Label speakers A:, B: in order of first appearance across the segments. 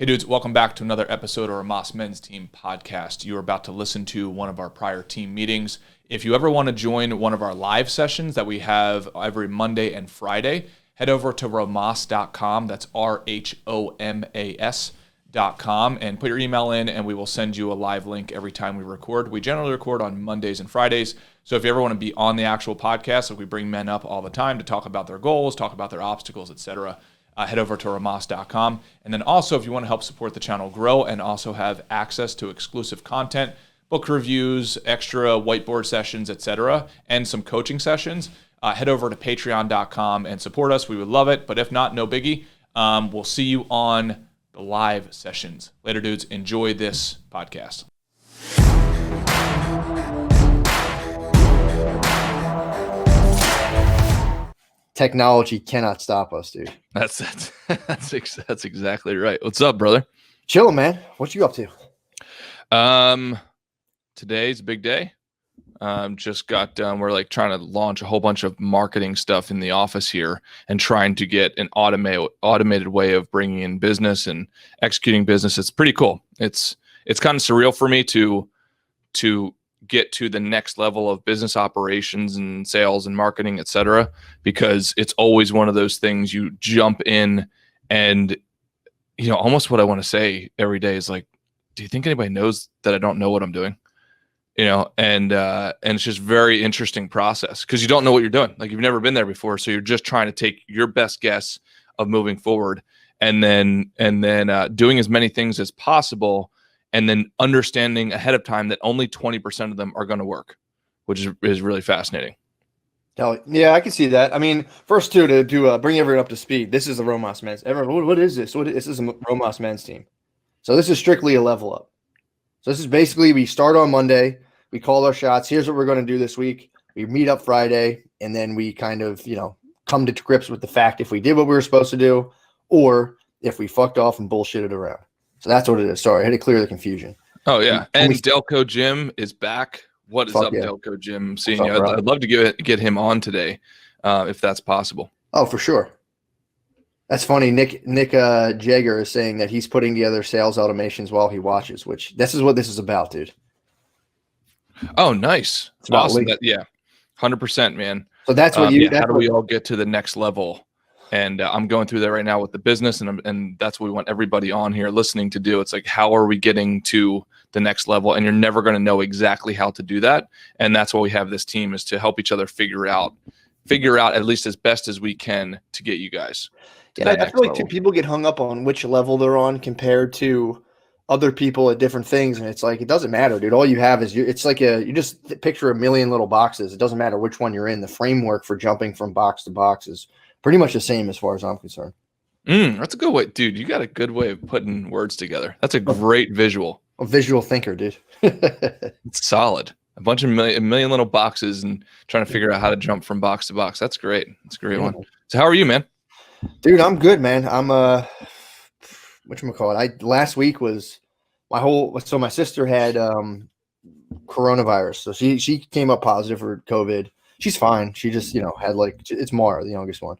A: Hey dudes, welcome back to another episode of our Rhomas Team podcast. You are about to listen to one of our prior team meetings. If you ever want to join one of our live sessions that we have every Monday and Friday, head over to rhomas.com. That's RHOMAS.com and put your email in and we will send you a live link every time we record. We generally record on Mondays and Fridays. So if you ever want to be on the actual podcast, like we bring men up all the time to talk about their goals, talk about their obstacles, etc., head over to rhomas.com. And then also, if you want to help support the channel grow and also have access to exclusive content, book reviews, extra whiteboard sessions, etc., and some coaching sessions, head over to patreon.com and support us. We would love it. But if not, no biggie. We'll see you on the live sessions. Later, dudes. Enjoy this podcast.
B: Technology cannot stop us, dude.
A: That's exactly right. What's up, brother?
B: Chill, man. What you up to?
A: Today's a big day. Just got done. We're like trying to launch a whole bunch of marketing stuff in the office here and trying to get an automated way of bringing in business and executing business. It's pretty cool. It's kind of surreal for me to get to the next level of business operations and sales and marketing, et cetera, because it's always one of those things you jump in and, you know, almost what I want to say every day is like, do you think anybody knows that I don't know what I'm doing? You know, and it's just very interesting process because you don't know what you're doing. Like you've never been there before. So you're just trying to take your best guess of moving forward and then doing as many things as possible. And then understanding ahead of time that only 20% of them are going to work, which is really fascinating.
B: Yeah, I can see that. I mean, first to bring everyone up to speed, this is the Rhomas men's. Everyone, what is this? This is a Rhomas men's team. So this is strictly a level up. So this is basically we start on Monday, we call our shots. Here's what we're going to do this week. We meet up Friday, and then we kind of come to grips with the fact if we did what we were supposed to do, or if we fucked off and bullshitted around. So that's what it is. Sorry, I had to clear the confusion.
A: Oh, yeah. And Delco Jim is back. What is up, yeah. Delco Jim? Seeing you. I'd love to get him on today if that's possible.
B: Oh, for sure. That's funny. Nick Jagger is saying that he's putting together sales automations while he watches, which this is what this is about, dude.
A: Oh, nice. It's awesome. 100%, man.
B: So that's what
A: how do we all get to the next level? And I'm going through that right now with the business, and that's what we want everybody on here listening to do. It's like, how are we getting to the next level? And you're never going to know exactly how to do that. And that's why we have this team, is to help each other figure out at least as best as we can to get you guys to that
B: I feel like people get hung up on which level they're on compared to other people at different things. And it's like, it doesn't matter, dude. All you have is it's like you just picture a million little boxes. It doesn't matter which one you're in. The framework for jumping from box to box is pretty much the same as far as I'm concerned.
A: That's a good way, dude. You got a good way of putting words together. That's a great visual.
B: A visual thinker, dude.
A: It's solid. A bunch of a million little boxes and trying to figure out how to jump from box to box. That's great. That's a great one. So how are you, man?
B: Dude, I'm good, man. I'm whatchamacallit? Last week was my sister had coronavirus. So she came up positive for COVID. She's fine. She just, had it's Mara, the youngest one.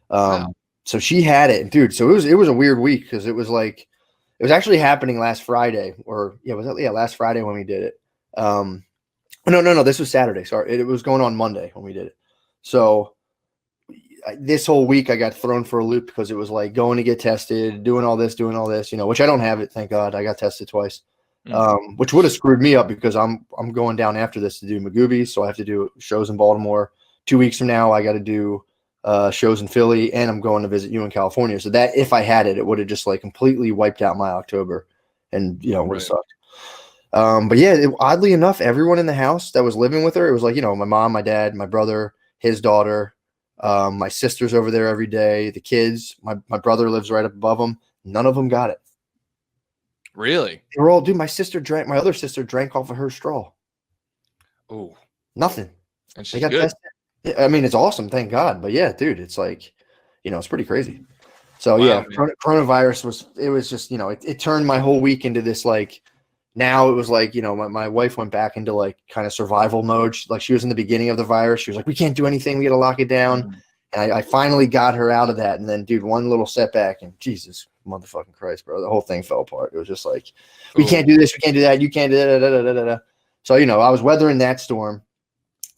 A: Wow.
B: So she had it, and dude, so it was a weird week because it was actually happening last Friday, last Friday when we did it. No, this was Saturday. Sorry. It was going on Monday when we did it. So this whole week I got thrown for a loop because it was like going to get tested, doing all this, which I don't have it. Thank God. I got tested twice. Which would have screwed me up because I'm going down after this to do Magoobies, so I have to do shows in Baltimore. 2 weeks from now, I got to do shows in Philly, and I'm going to visit you in California. So that if I had it, it would have just completely wiped out my October, and would have sucked. But yeah, oddly enough, everyone in the house that was living with her, it was like my mom, my dad, my brother, his daughter, my sister's over there every day, the kids. My brother lives right up above them. None of them got it.
A: Really?
B: They were all, dude, my other sister drank off of her straw.
A: Oh.
B: Nothing.
A: And she's good.
B: Tested. I mean, it's awesome, thank God. But yeah, dude, it's like, it's pretty crazy. So wow, yeah, coronavirus was just, it turned my whole week into this, now it was my wife went back into kind of survival mode. She was in the beginning of the virus. She was like, we can't do anything. We got to lock it down. And I finally got her out of that. And then, dude, one little setback, and Jesus motherfucking Christ, bro, the whole thing fell apart. It was just like, we can't do this, we can't do that, you can't do that. Da, da, da, da, da. So, you know, I was weathering that storm.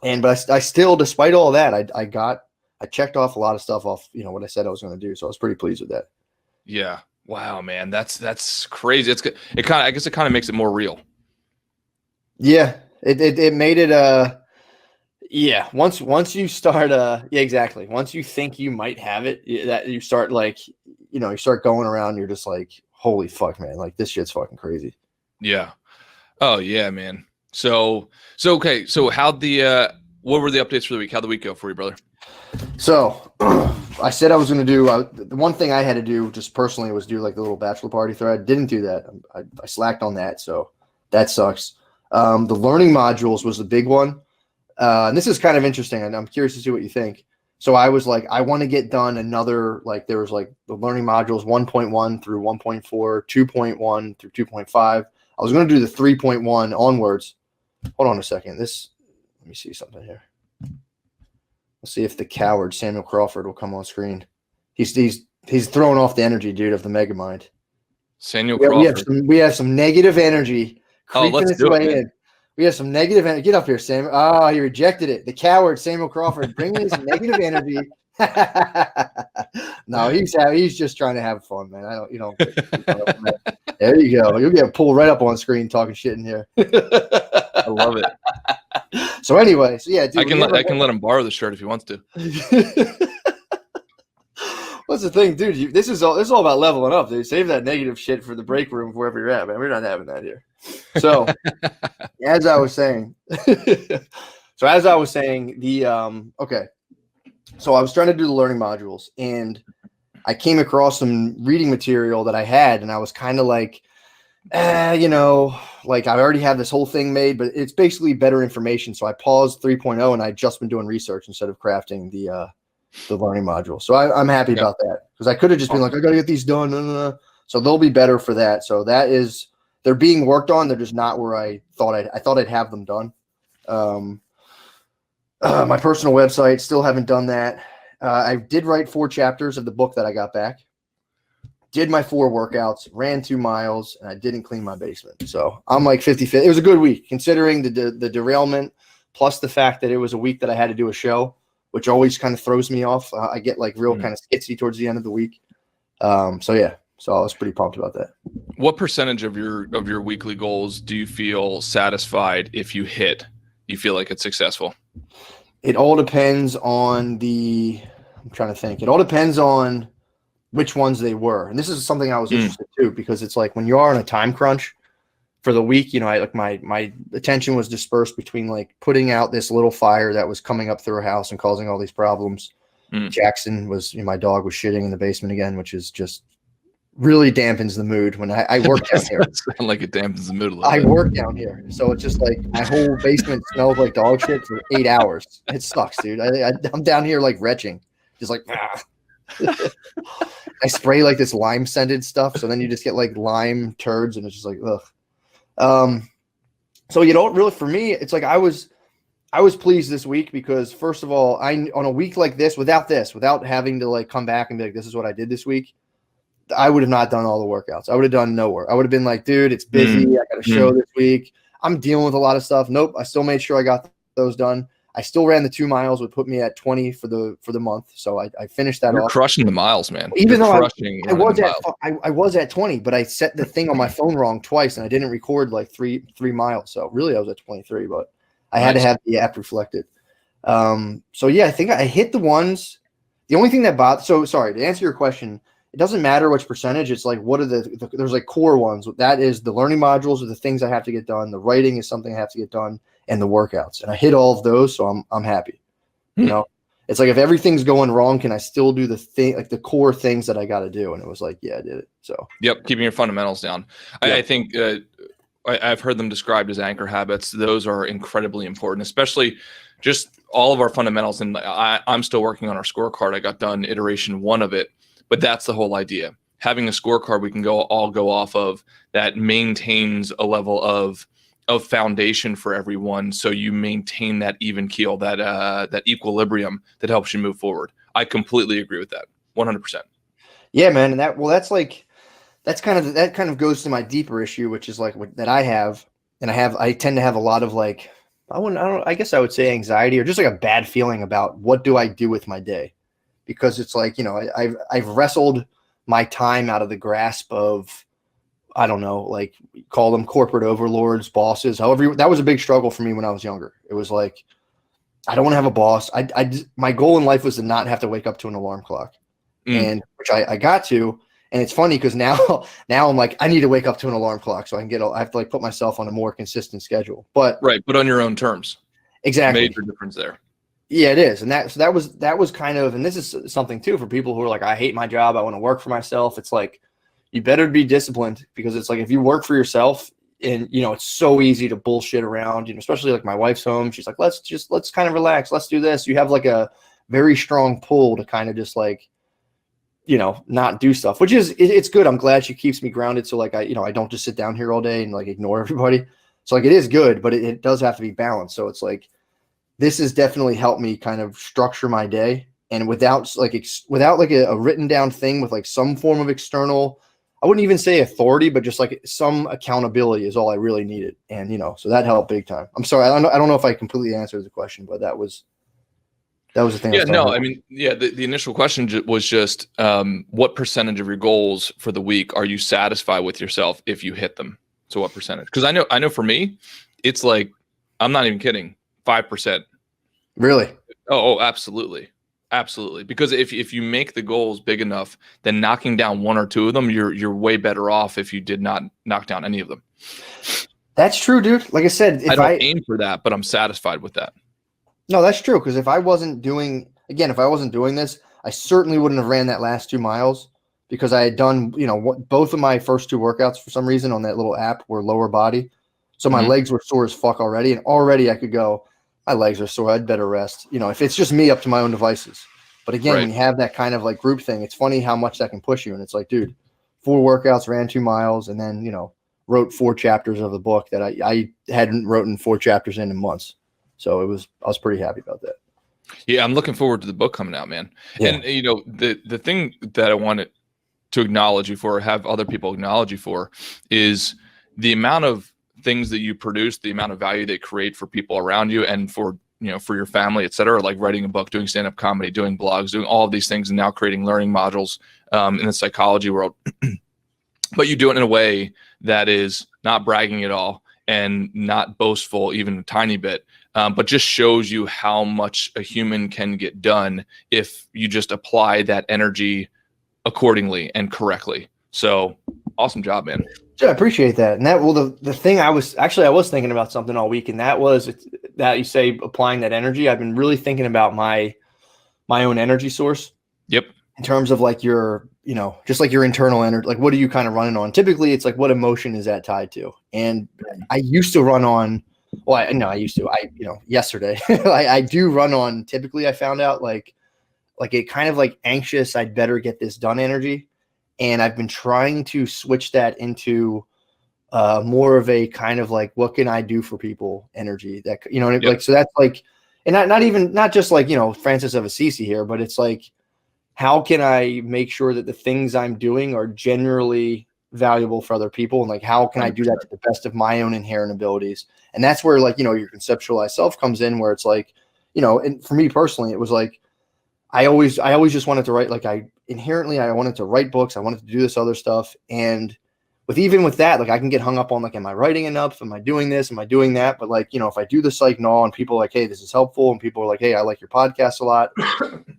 B: But I still, despite all that, I checked off a lot of stuff off, you know, what I said I was going to do. So I was pretty pleased with that.
A: Yeah. Wow, man. That's crazy. I guess it kind of makes it more real.
B: Yeah. It made it, yeah. Once you start, yeah, exactly. Once you think you might have it, that you start like, you know, you start going around, you're just like, holy fuck, man. Like this shit's fucking crazy.
A: Yeah. Oh yeah, man. So okay. So what were the updates for the week? How'd the week go for you, brother?
B: So I said I was going to do, the one thing I had to do just personally was do like the little bachelor party thread. Didn't do that. I slacked on that. So that sucks. The learning modules was the big one. And this is kind of interesting, and I'm curious to see what you think. So I was like, I want to get done another, like there was like the learning modules 1.1 through 1.4, 2.1 through 2.5. I was going to do the 3.1 onwards. Hold on a second. Let me see something here. Let's see if the coward Samuel Crawford will come on screen. He's throwing off the energy, dude, of the Megamind.
A: Samuel Crawford.
B: We have some negative energy creeping its way in. We have some negative energy. Get up here, Sam. Oh, he rejected it. The coward, Samuel Crawford, bringing in some negative energy. No, he's just trying to have fun, man. There you go. You'll get pulled right up on screen talking shit in here.
A: I love it.
B: So anyway, so yeah, dude,
A: I can let him borrow the shirt if he wants to.
B: What's the thing, dude? This is all about leveling up, dude. Save that negative shit for the break room wherever you're at, man. We're not having that here. So, as I was saying, the okay. So I was trying to do the learning modules, and I came across some reading material that I had, and I was kind of like, you know, like I already have this whole thing made, but it's basically better information. So I paused 3.0, and I just been doing research instead of crafting the learning module. So I'm happy about that, because I could have just been like, I got to get these done. So they'll be better for that. So they're being worked on. They're just not where I thought I'd have them done. My personal website, still haven't done that. I did write 4 chapters of the book that I got back. Did my 4 workouts, ran 2 miles, and I didn't clean my basement. So I'm like 50-50. It was a good week, considering the derailment, plus the fact that it was a week that I had to do a show, which always kind of throws me off. I get like real kind of skitsy towards the end of the week. So yeah, so I was pretty pumped about that.
A: What percentage of your weekly goals do you feel satisfied if you hit? You feel like it's successful?
B: It all depends on I'm trying to think. It all depends on which ones they were. And this is something I was interested too, because it's like when you are on a time crunch for the week, you know, I like my attention was dispersed between like putting out this little fire that was coming up through our house and causing all these problems. Jackson was, you know, my dog was shitting in the basement again, which is just really dampens the mood when I work down here.
A: Sound like it dampens the mood a little
B: I
A: bit.
B: work down here, so it's just like my whole basement smells like dog shit for 8 hours. It sucks, dude. I'm down here like retching, just like I spray like this lime scented stuff, so then you just get like lime turds, and it's just like ugh. So you don't really, for me, it's like I was pleased this week, because first of all, on a week like this, without having to like come back and be like, this is what I did this week, I would have not done all the workouts. I would have done no work. I would have been like, dude, it's busy. I got a show this week. I'm dealing with a lot of stuff. Nope. I still made sure I got those done. I still ran the 2 miles, would put me at 20 for the month. So I finished that off.
A: You're crushing the miles, man.
B: Even though I was at 20, but I set the thing on my phone wrong twice, and I didn't record like three miles. So really I was at 23, but I had to have the app reflected. So yeah, I think I hit the ones. The only thing that so sorry, to answer your question, it doesn't matter which percentage. It's like, what are there's like core ones. That is the learning modules are the things I have to get done. The writing is something I have to get done, and the workouts. And I hit all of those, so I'm happy. You know, it's like if everything's going wrong, can I still do the thing, like the core things that I got to do? And it was like, yeah, I did it. So
A: yep, keeping your fundamentals down. Yep. I think I've heard them described as anchor habits. Those are incredibly important, especially just all of our fundamentals. And I'm still working on our scorecard. I got done iteration 1 of it. But that's the whole idea. Having a scorecard we can all go off of that maintains a level of foundation for everyone, so you maintain that even keel, that equilibrium that helps you move forward. I completely agree with that. 100%.
B: Yeah, man. And that kind of goes to my deeper issue, which is like that I have, and I tend to have a lot of like, I guess I would say anxiety or just like a bad feeling about what do I do with my day? Because it's like, I've wrestled my time out of the grasp of, I don't know, like call them corporate overlords, bosses, however, that was a big struggle for me when I was younger. It was like, I don't want to have a boss. My goal in life was to not have to wake up to an alarm clock, and which I got to. And it's funny because now I'm like, I need to wake up to an alarm clock so I have to like put myself on a more consistent schedule. But
A: right, but on your own terms.
B: Exactly.
A: Major difference there.
B: Yeah, it is. And that was kind of, and this is something too for people who are like, I hate my job, I want to work for myself. It's like, you better be disciplined, because it's like, if you work for yourself, and it's so easy to bullshit around, especially like my wife's home. She's like, let's kind of relax. Let's do this. You have like a very strong pull to kind of just like, not do stuff, which is, it's good. I'm glad she keeps me grounded. So like, I don't just sit down here all day and like ignore everybody. So like, it is good, but it does have to be balanced. So it's like, this has definitely helped me kind of structure my day, and without a written down thing, with like some form of external, I wouldn't even say authority, but just like some accountability is all I really needed. And, so that helped big time. I'm sorry. I don't know if I completely answered the question, but that was the thing.
A: Yeah, no, I mean, yeah, the initial question was just, what percentage of your goals for the week are you satisfied with yourself if you hit them? So what percentage? Because I know for me, it's like, I'm not even kidding, 5%.
B: Really?
A: Oh, absolutely. Absolutely. Because if you make the goals big enough, then knocking down one or two of them, you're way better off if you did not knock down any of them.
B: That's true, dude. Like I said,
A: I don't aim for that, but I'm satisfied with that.
B: No, that's true. Because if I wasn't doing this, I certainly wouldn't have ran that last 2 miles, because I had done, both of my first 2 workouts for some reason on that little app were lower body. So my legs were sore as fuck already. And already I could go, my legs are sore, I'd better rest. If it's just me up to my own devices. But again, when you have that kind of like group thing, it's funny how much that can push you. And it's like, dude, 4 workouts, ran 2 miles, and then, wrote 4 chapters of the book that I hadn't written 4 chapters in months. So I was pretty happy about that.
A: Yeah, I'm looking forward to the book coming out, man. Yeah. And the thing that I wanted to acknowledge you for, or have other people acknowledge you for, is the amount of things that you produce, the amount of value they create for people around you, and for for your family, et cetera, like writing a book, doing stand-up comedy, doing blogs, doing all of these things, and now creating learning modules in the psychology world. But you do it in a way that is not bragging at all and not boastful even a tiny bit, but just shows you how much a human can get done if you just apply that energy accordingly and correctly. So awesome job, man.
B: I appreciate that. And the thing I was thinking about something all week, and that was that you say applying that energy. I've been really thinking about my own energy source.
A: Yep.
B: In terms of like your, just like your internal energy, like what are you kind of running on? Typically it's like, what emotion is that tied to? And I used to run on, yesterday, I do run on, typically I found out like it kind of like anxious, I'd better get this done energy. And I've been trying to switch that into more of a kind of like, what can I do for people energy that, yep. Like, so that's like, and not just like, Francis of Assisi here, but it's like, how can I make sure that the things I'm doing are generally valuable for other people? And like, how can I do that to the best of my own inherent abilities? And that's where like, your conceptualized self comes in, where it's like, and for me personally, it was like, I always just wanted to write, like I wanted to write books. I wanted to do this other stuff. And even with that, like I can get hung up on like, am I writing enough? Am I doing this? Am I doing that? But like, if I do the psych null and people are like, hey, this is helpful. And people are like, hey, I like your podcast a lot.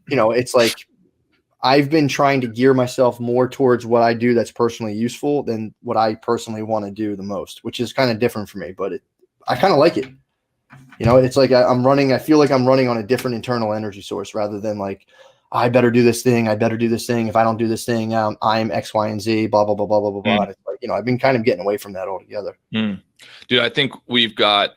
B: It's like, I've been trying to gear myself more towards what I do that's personally useful than what I personally want to do the most, which is kind of different for me, but I kind of like it. It's like I feel like I'm running on a different internal energy source, rather than like, I better do this thing. If I don't do this thing, I'm X, Y, and Z, blah, blah, blah, blah, blah, blah, blah. It's like, I've been kind of getting away from that altogether.
A: Dude, I think we've got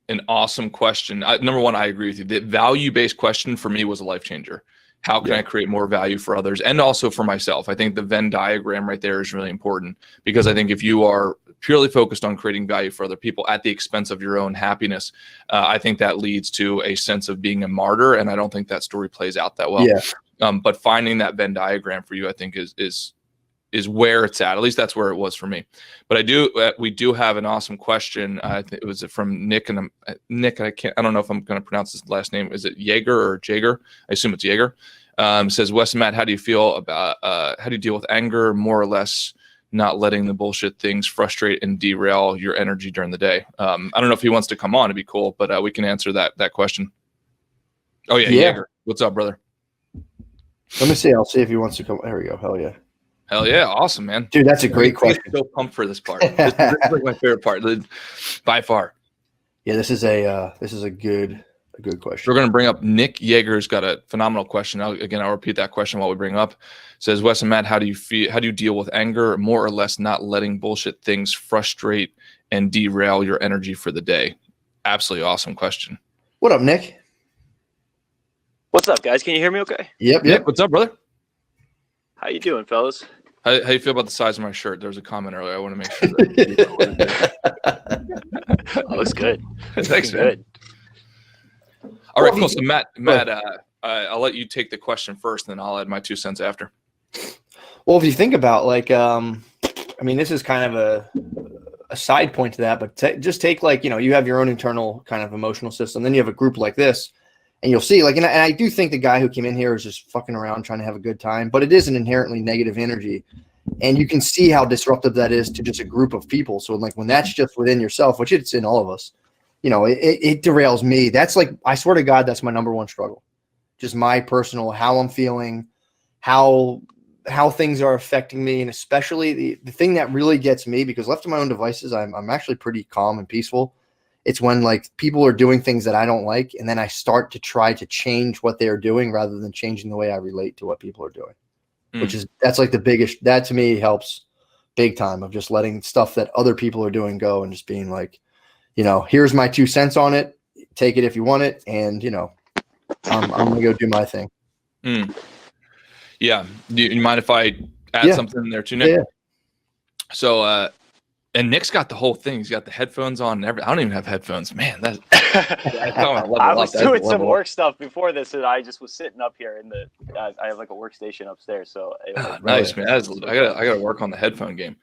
A: an awesome question. Number one, I agree with you. The value-based question for me was a life changer. How can I create more value for others and also for myself? I think the Venn diagram right there is really important, because I think if you are purely focused on creating value for other people at the expense of your own happiness, I think that leads to a sense of being a martyr. And I don't think that story plays out that well.
B: Yeah.
A: But finding that Venn diagram for you, I think is where it's at. At least that's where it was for me. But we do have an awesome question. I think it was from Nick, and Nick. I don't know if I'm going to pronounce his last name. Is it Jaeger or Jaeger? I assume it's Jaeger. Says, Wes and Matt, how do you feel about how do you deal with anger, more or less not letting the bullshit things frustrate and derail your energy during the day? I don't know if he wants to come on. It'd be cool, but we can answer that question. Oh yeah, Jaeger. What's up, brother?
B: Let me see. I'll see if he wants to come. There we go. Hell yeah.
A: Hell yeah. Awesome, man.
B: Dude, that's a great question.
A: I'm so pumped for this part. This is like my favorite part by far.
B: Yeah, this is a good question.
A: We're going to bring up Nick Yeager's got a phenomenal question. I'll repeat that question while we bring up. It says, Wes and Matt, how do you deal with anger, more or less not letting bullshit things frustrate and derail your energy for the day? Absolutely awesome question.
B: What up, Nick?
C: What's up, guys? Can you hear me okay?
B: Yep.
A: Nick, what's up, brother?
C: How you doing, fellas?
A: How you feel about the size of my shirt? There was a comment earlier. I want to make sure that
C: Looks good.
A: Thanks, man.
C: Good.
A: All right, cool. So Matt, I'll let you take the question first, and then I'll add my 2 cents after.
B: Well, if you think about this is kind of a side point to that, but just take you have your own internal kind of emotional system. Then you have a group like this, and you'll see and I do think the guy who came in here is just fucking around trying to have a good time, but it is an inherently negative energy. And you can see how disruptive that is to just a group of people. So when that's just within yourself, which it's in all of us, it derails me. That's I swear to God, that's my number one struggle. Just my personal, how I'm feeling, how things are affecting me. And especially the thing that really gets me, because left to my own devices, I'm actually pretty calm and peaceful. It's when people are doing things that I don't like, and then I start to try to change what they're doing rather than changing the way I relate to what people are doing. That's the biggest, that to me helps big time, of just letting stuff that other people are doing go and just being here's my 2 cents on it. Take it if you want it. And, I'm going to go do my thing.
A: Yeah. Do you mind if I add something in there too, Nick?
B: Yeah.
A: So, and Nick's got the whole thing. He's got the headphones on and everything. I don't even have headphones. Man,
C: I was doing some work stuff before this, and I just was sitting up here in I have a workstation upstairs. So
A: nice, man. I gotta work on the headphone game.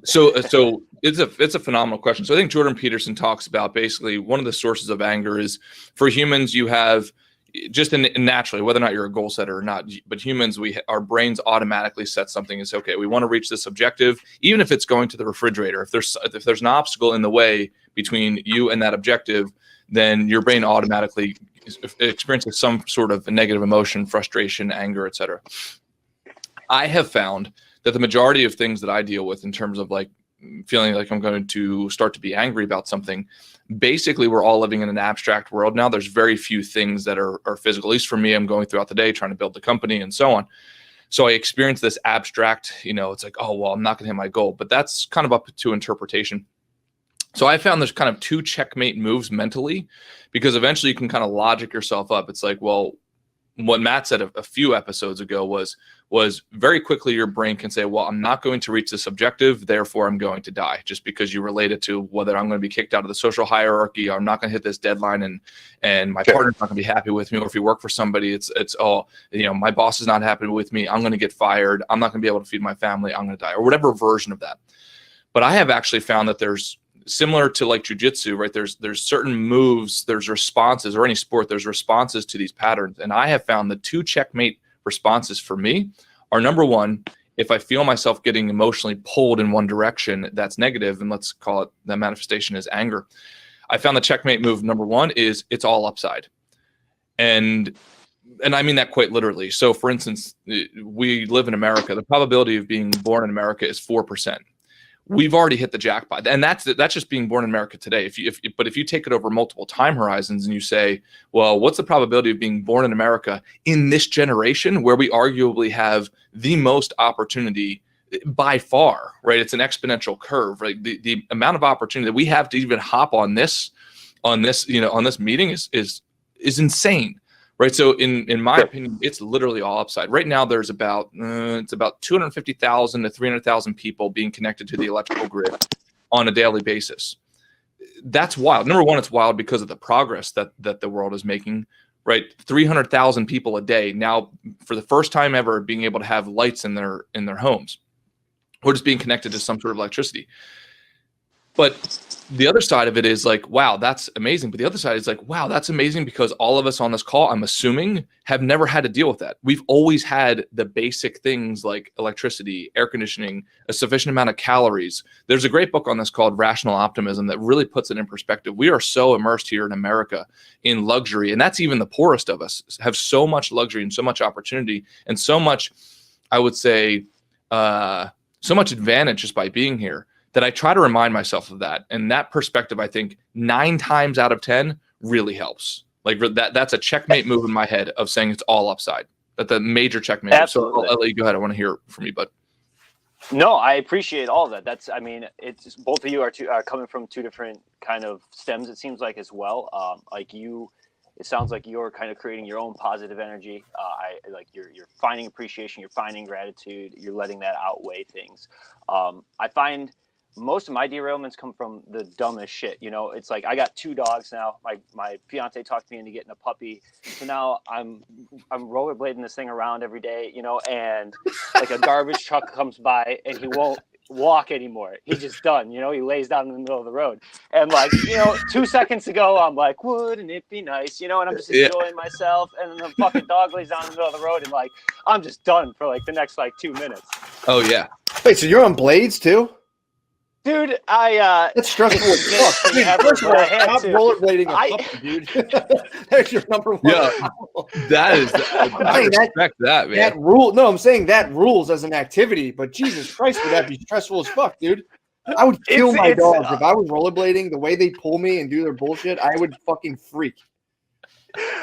A: So it's a phenomenal question. So I think Jordan Peterson talks about basically one of the sources of anger is, for humans, you have just naturally, whether or not you're a goal setter or not, but humans, our brains automatically set something and say, okay, we want to reach this objective, even if it's going to the refrigerator. If there's an obstacle in the way between you and that objective, then your brain automatically experiences some sort of negative emotion, frustration, anger, etc. I have found that the majority of things that I deal with in terms of feeling like I'm going to start to be angry about something, basically we're all living in an abstract world now. There's very few things that are physical. At least for me, I'm going throughout the day trying to build the company and so on. So I experience this abstract, it's oh, well, I'm not going to hit my goal, but that's kind of up to interpretation. So I found there's kind of 2 checkmate moves mentally, because eventually you can kind of logic yourself up. It's well, what Matt said a few episodes ago was very quickly your brain can say, well, I'm not going to reach this objective, therefore I'm going to die, just because you relate it to whether I'm going to be kicked out of the social hierarchy, or I'm not going to hit this deadline, and my partner's not going to be happy with me. Or if you work for somebody, it's my boss is not happy with me, I'm going to get fired, I'm not going to be able to feed my family, I'm going to die, or whatever version of that. But I have actually found that there's, similar to jujitsu, right? There's certain moves, there's responses, or any sport, there's responses to these patterns. And I have found the 2 checkmate responses for me are, number one, if I feel myself getting emotionally pulled in one direction that's negative, and let's call it, that manifestation is anger. I found the checkmate move, number one, is it's all upside. And I mean that quite literally. So for instance, we live in America. The probability of being born in America is 4%. We've already hit the jackpot, and that's just being born in America today. But if you take it over multiple time horizons and you say, well, what's the probability of being born in America in this generation, where we arguably have the most opportunity by far, right? It's an exponential curve, right? The amount of opportunity that we have to even hop on this meeting is insane. Right. So in my opinion, it's literally all upside. Right now, there's about 250,000 to 300,000 people being connected to the electrical grid on a daily basis. That's wild. Number one, it's wild because of the progress that the world is making. right? 300,000 people a day now, for the first time ever, being able to have lights in their homes, or just being connected to some sort of electricity. But the other side of it is like, wow, that's amazing. But the other side is like, wow, that's amazing because all of us on this call, I'm assuming, have never had to deal with that. We've always had the basic things like electricity, air conditioning, a sufficient amount of calories. There's a great book on this called Rational Optimism that really puts it in perspective. We are so immersed here in America in luxury, and that's even the poorest of us have so much luxury and so much opportunity and so much, I would say, so much advantage just by being here, that I try to remind myself of that. And that perspective, I think 9 times out of 10 really helps. Like that's a checkmate move in my head of saying it's all upside. That's a major checkmate.
C: Absolutely.
A: So I'll let you go ahead. I want to hear from you, but.
C: No, I appreciate all of that. It's both of you are coming from 2 different kind of stems, it seems like, as well. It sounds like you're kind of creating your own positive energy. You're finding appreciation, you're finding gratitude, you're letting that outweigh things. I find most of my derailments come from the dumbest shit. It's like I got 2 dogs now. My fiance talked me into getting a puppy, so now I'm rollerblading this thing around every day. And like a garbage truck comes by and he won't walk anymore. He's just done. He lays down in the middle of the road. And 2 seconds ago, I'm like, wouldn't it be nice? And I'm just enjoying myself. And then the fucking dog lays down in the middle of the road, and I'm just done for the next 2 minutes.
A: Oh yeah.
B: Wait, so you're on blades too?
C: Dude,
B: that's stressful as fuck. Dude, first of all, stop rollerblading a puppy, dude. There's your number 1.
A: Yeah, that is. I respect that, man.
B: That rule. No, I'm saying that rules as an activity, but Jesus Christ, would that be stressful as fuck, dude? I would kill my dogs if I was rollerblading. The way they pull me and do their bullshit, I would fucking freak.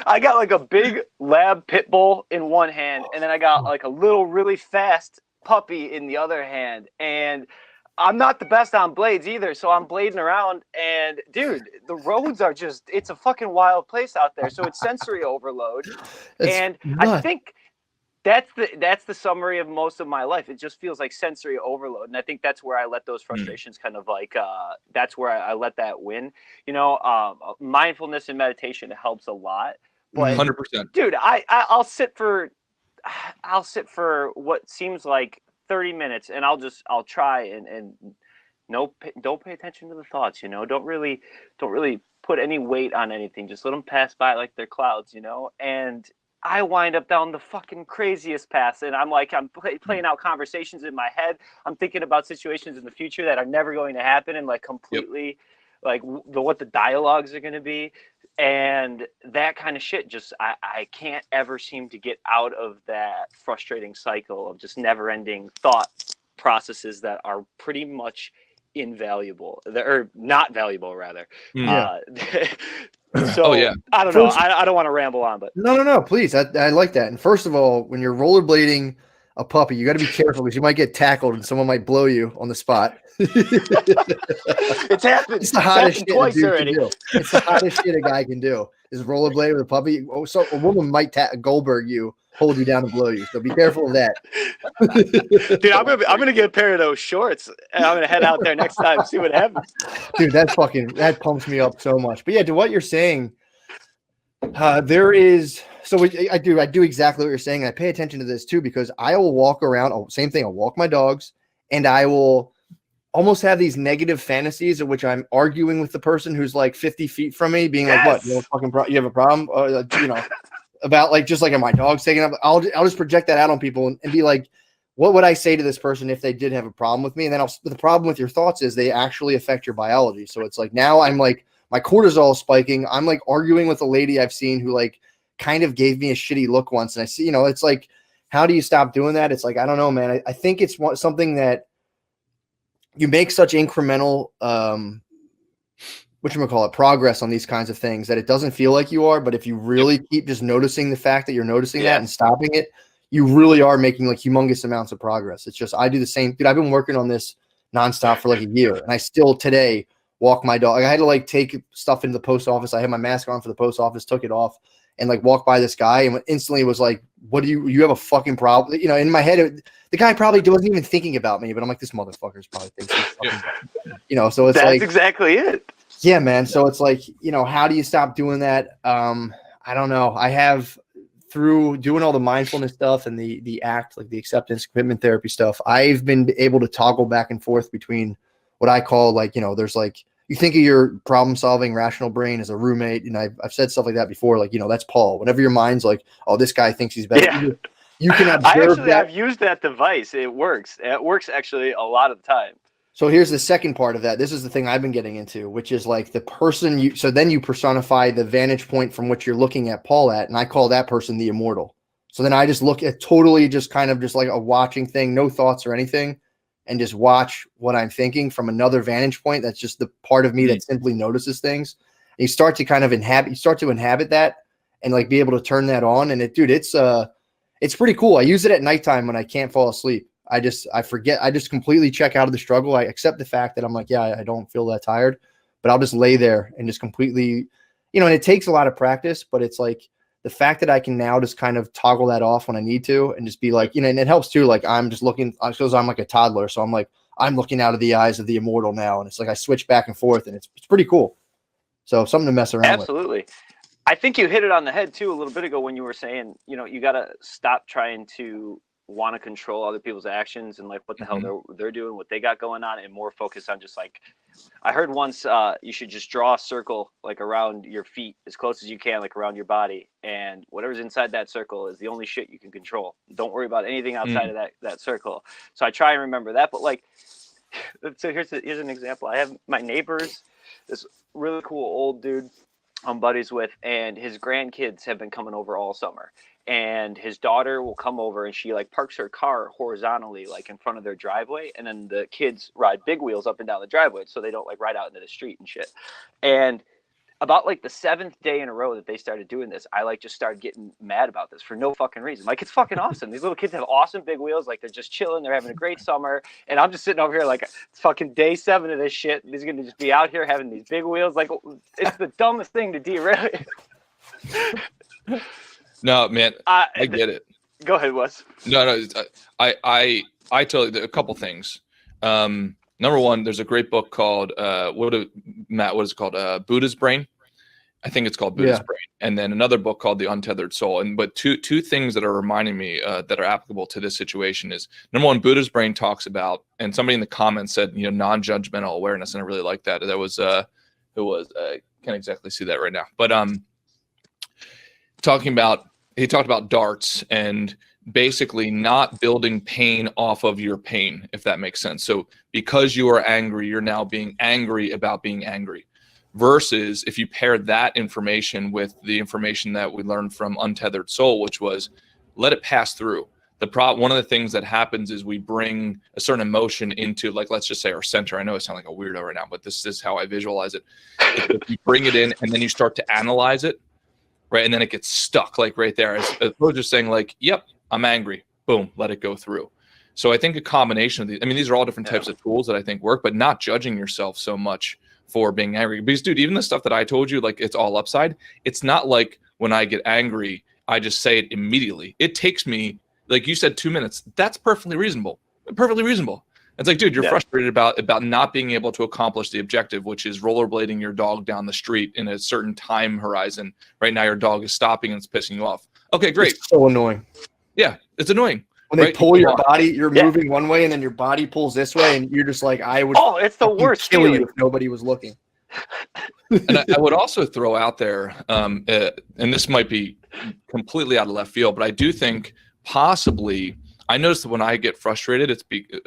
C: I got a big lab pit bull in one hand, and then I got a little really fast puppy in the other hand, and I'm not the best on blades either, so I'm blading around, and dude, the roads are it's a fucking wild place out there, so it's sensory overload. And nuts. I think that's the summary of most of my life. It just feels like sensory overload, and I think that's where I let those frustrations kind of that's where I let that win. Mindfulness and meditation helps a lot, but
A: 100%.
C: Dude, I'll sit for what seems like 30 minutes, and I'll try and don't pay attention to the thoughts. Don't really put any weight on anything. Just let them pass by like they're clouds. And I wind up down the fucking craziest path, and I'm playing out conversations in my head. I'm thinking about situations in the future that are never going to happen, and completely what the dialogues are going to be. And that kind of shit, I can't ever seem to get out of that frustrating cycle of just never-ending thought processes that are pretty much invaluable, or not valuable, rather.
B: Yeah.
C: So, oh, yeah. I don't know. I don't want to ramble on, but
B: no, please. I like that. And first of all, when you're rollerblading a puppy, you got to be careful because you might get tackled and someone might blow you on the spot.
C: It's happened.
B: It's the hottest shit
C: twice already.
B: It's the hottest shit a guy can do is rollerblade with a puppy. Oh, so a woman might Goldberg you, hold you down and blow you. So be careful of that.
C: Dude, I'm gonna get a pair of those shorts and I'm gonna head out there next time and see what happens.
B: Dude, that pumps me up so much. But yeah, to what you're saying, there is. So I do exactly what you're saying. And I pay attention to this too because I will walk around. Same thing. I'll walk my dogs, and I will almost have these negative fantasies in which I'm arguing with the person who's 50 feet from me, being like, "What? You have a problem? About just my dog's taking up." I'll just project that out on people and be like, "What would I say to this person if they did have a problem with me?" And then the problem with your thoughts is they actually affect your biology. So it's now I'm my cortisol is spiking. I'm arguing with a lady I've seen who kind of gave me a shitty look once, and I see, it's how do you stop doing that? It's I don't know, man. I think it's something that you make such incremental, progress on these kinds of things that it doesn't feel like you are. But if you really keep just noticing the fact that you're noticing that and stopping it, you really are making humongous amounts of progress. It's just, I do the same. Dude, I've been working on this nonstop for a year, and I still today walk my dog. I had to take stuff into the post office. I had my mask on for the post office, took it off, and walk by this guy, and instantly was what do you have a fucking problem? In my head, the guy probably wasn't even thinking about me, but I'm this motherfucker's probably thinking, so it's
C: that's exactly it.
B: Yeah, man. So it's how do you stop doing that? I don't know. I have, through doing all the mindfulness stuff and the ACT, like the acceptance commitment therapy stuff, I've been able to toggle back and forth between what I call, like, there's like, you think of your problem solving rational brain as a roommate. And I've said stuff like that before. Like, that's Paul. Whenever your mind's like, oh, this guy thinks he's better.
C: Yeah.
B: You can observe
C: I've used that device. It works. It works actually a lot of the time.
B: So here's the second part of that. This is the thing I've been getting into, which is like the person so then you personify the vantage point from which you're looking at Paul at, and I call that person the immortal. So then I just look at totally just kind of just like a watching thing, no thoughts or anything, and just watch what I'm thinking from another vantage point. That's just the part of me that simply notices things. And you start to kind of inhabit that and like be able to turn that on. And it's pretty cool. I use it at nighttime when I can't fall asleep. I forget. I just completely check out of the struggle. I accept the fact that I'm like, yeah, I don't feel that tired, but I'll just lay there and just completely, and it takes a lot of practice, but it's like the fact that I can now just kind of toggle that off when I need to and just be like, and it helps too. Like I'm just looking, because I'm like a toddler. So I'm like, I'm looking out of the eyes of the immortal now. And it's like, I switch back and forth and it's pretty cool. So something to mess around with.
C: Absolutely. I think you hit it on the head too a little bit ago when you were saying, you got to stop trying to want to control other people's actions and like what the hell they're doing, what they got going on, and more focus on just like, I heard once you should just draw a circle like around your feet as close as you can, like around your body, and whatever's inside that circle is the only shit you can control. Don't worry about anything outside of that circle. So I try and remember that. But like, so here's an example. I have my neighbors, this really cool old dude I'm buddies with, and his grandkids have been coming over all summer. And his daughter will come over and she like parks her car horizontally like in front of their driveway, and then the kids ride big wheels up and down the driveway so they don't like ride out into the street and shit. And about like the 7th day in a row that they started doing this, I like just started getting mad about this for no fucking reason. Like, it's fucking awesome. These little kids have awesome big wheels. Like, they're just chilling. They're having a great summer. And I'm just sitting over here like, it's fucking day 7 of this shit. These are going to just be out here having these big wheels. Like, it's the dumbest thing to derail.
A: No, man, I get it.
C: Go ahead, Wes.
A: No, I totally, a couple things. Number one, there's a great book called, what is it called? Buddha's Brain. I think it's called Buddha's Brain. And then another book called The Untethered Soul. But two things that are reminding me that are applicable to this situation is, number one, Buddha's Brain talks about, and somebody in the comments said, non-judgmental awareness. And I really like that. That was, I can't exactly see that right now, but he talked about darts and basically not building pain off of your pain, if that makes sense. So because you are angry, you're now being angry about being angry. Versus if you pair that information with the information that we learned from Untethered Soul, which was let it pass through. One of the things that happens is we bring a certain emotion into, like, let's just say our center. I know I sound like a weirdo right now, but this is how I visualize it. If you bring it in and then you start to analyze it, right? And then it gets stuck like right there, as opposed to just saying like, yep, I'm angry. Boom, let it go through. So I think a combination of these, I mean, these are all different types of tools that I think work, but not judging yourself so much for being angry. Because dude, even the stuff that I told you, like it's all upside. It's not like when I get angry, I just say it immediately. It takes me, like you said, 2 minutes. That's perfectly reasonable. Perfectly reasonable. It's like, dude, you're frustrated about not being able to accomplish the objective, which is rollerblading your dog down the street in a certain time horizon. Right now, your dog is stopping and it's pissing you off. Okay, great.
B: It's so annoying.
A: Yeah, it's annoing.
B: When they pull your body, you're moving one way and then your body pulls this way, and you're just like,
C: it's the worst
B: kill you if nobody was looking.
A: And I would also throw out there, and this might be completely out of left field, but I do think possibly, I notice that when I get frustrated, it's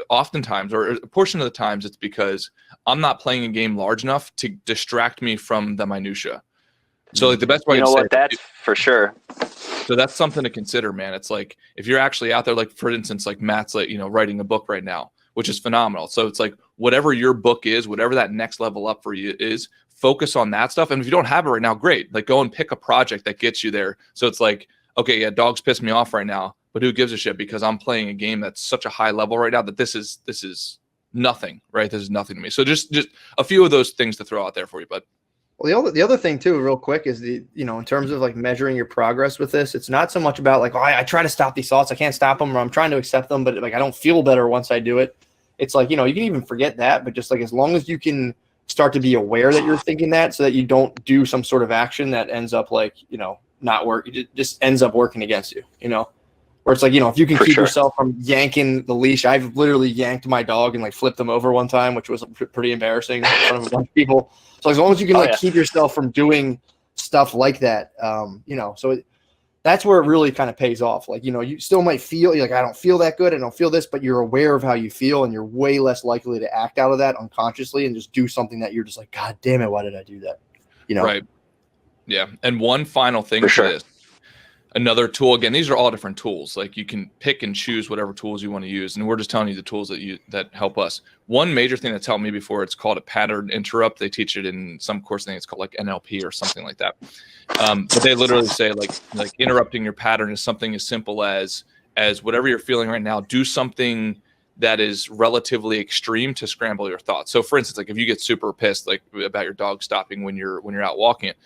A: oftentimes, or a portion of the times, it's because I'm not playing a game large enough to distract me from the minutia. So like the best way to say
C: that's for sure.
A: So that's something to consider, man. It's like, if you're actually out there, like for instance, like Matt's like, writing a book right now, which is phenomenal. So it's like, whatever your book is, whatever that next level up for you is, focus on that stuff. And if you don't have it right now, great. Like go and pick a project that gets you there. So it's like, okay, yeah, dogs piss me off right now, but who gives a shit? Because I'm playing a game that's such a high level right now that this is nothing, right? This is nothing to me. So just a few of those things to throw out there for you, bud.
B: Well, the other thing too, real quick, is in terms of like measuring your progress with this, it's not so much about like, I try to stop these thoughts, I can't stop them, or I'm trying to accept them, but like I don't feel better once I do it. It's like, you can even forget that, but just like as long as you can start to be aware that you're thinking that, so that you don't do some sort of action that ends up like, not work. It just ends up working against you, you know, where it's like, you know, if you can
C: For
B: keep
C: sure.
B: yourself from yanking the leash. I've literally yanked my dog and like flipped him over one time, which was pretty embarrassing in front of a bunch of people. So as long as you can keep yourself from doing stuff like that, you know, so that's where it really kind of pays off. Like, you know, you still might feel like, I don't feel that good. I don't feel this, but you're aware of how you feel and you're way less likely to act out of that unconsciously and just do something that you're just like, God damn it, why did I do that? You know?
A: Right. Yeah. And one final thing for
C: sure.
A: this, another tool, again, these are all different tools. Like you can pick and choose whatever tools you want to use. And we're just telling you the tools that help us. One major thing that's helped me before, it's called a pattern interrupt. They teach it in some course. I think it's called like NLP or something like that. But they literally say like interrupting your pattern is something as simple as whatever you're feeling right now, do something that is relatively extreme to scramble your thoughts. So for instance, like if you get super pissed, like about your dog stopping when you're out walking it,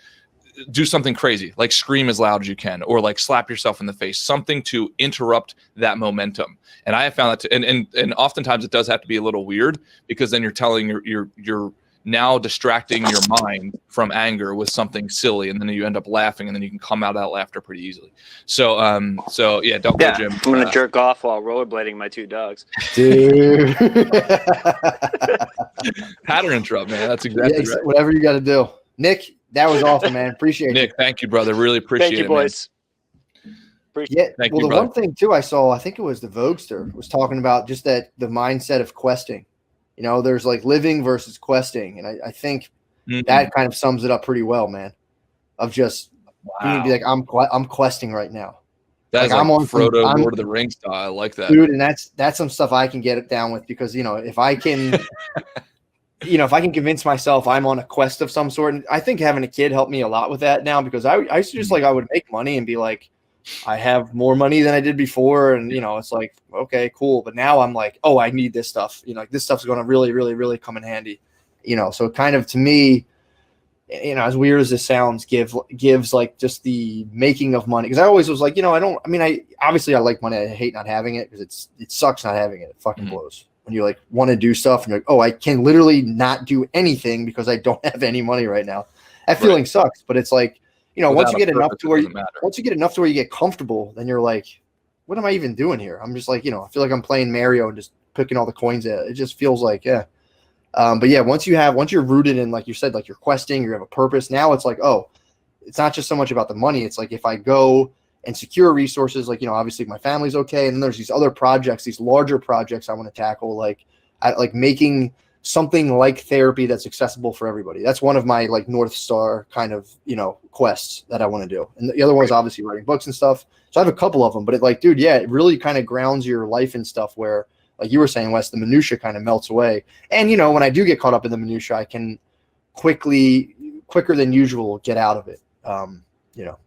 A: do something crazy, like scream as loud as you can, or like slap yourself in the face, something to interrupt that momentum. And I have found that, and oftentimes it does have to be a little weird, because then you're telling you're now distracting your mind from anger with something silly, and then you end up laughing, and then you can come out of that laughter pretty easily. So yeah, don't go, Jim.
C: I'm gonna jerk off while rollerblading my 2 dogs.
B: Dude.
A: Pattern interrupt, man. That's exactly right.
B: Whatever you got to do. Nick, that was awesome, man. Appreciate
A: Nick,
B: it.
A: thank you, brother. Really appreciate
C: Thank you,
A: it,
C: boys.
B: Yeah.
A: Thank
B: Well,
A: you,
B: the
A: brother.
B: one thing too I saw, I think it was the Voguester, was talking about just that the mindset of questing. You know, there's like living versus questing, and I think that kind of sums it up pretty well, man. Of just you need to be like, I'm questing right now.
A: That's like I'm on Frodo, Lord of the Rings style. I like that,
B: dude. And that's some stuff I can get it down with, because you know, if I can, you know, if I can convince myself I'm on a quest of some sort, and I think having a kid helped me a lot with that now, because I used to just like, I would make money and be like, I have more money than I did before, and you know, it's like, okay, cool. But now I'm like, oh, I need this stuff. You know, like this stuff's going to really, really, really come in handy. You know, so kind of to me, you know, as weird as this sounds, gives like just the making of money. Because I always was like, you know, I obviously I like money. I hate not having it, because it sucks not having it. It fucking blows when you like want to do stuff and you're like, oh, I can literally not do anything because I don't have any money right now. That feeling sucks, but it's like, you know, once you get enough to where you get comfortable, then you're like, what am I even doing here? I'm just like, you know, I feel like I'm playing Mario and just picking all the coins out. It just feels like, yeah. But yeah, once you're rooted in, like you said, like you're questing, you have a purpose. Now it's like, oh, it's not just so much about the money. It's like, if I go and secure resources, like, you know, obviously my family's okay. And then there's these other projects, these larger projects I want to tackle, like making something like therapy that's accessible for everybody. That's one of my like North Star kind of, you know, quests that I want to do. And the other one is obviously writing books and stuff. So I have a couple of them, but it like, dude, yeah, it really kind of grounds your life and stuff where, like you were saying, Wes, the minutia kind of melts away. And, you know, when I do get caught up in the minutia, I can quicker than usual, get out of it. You know,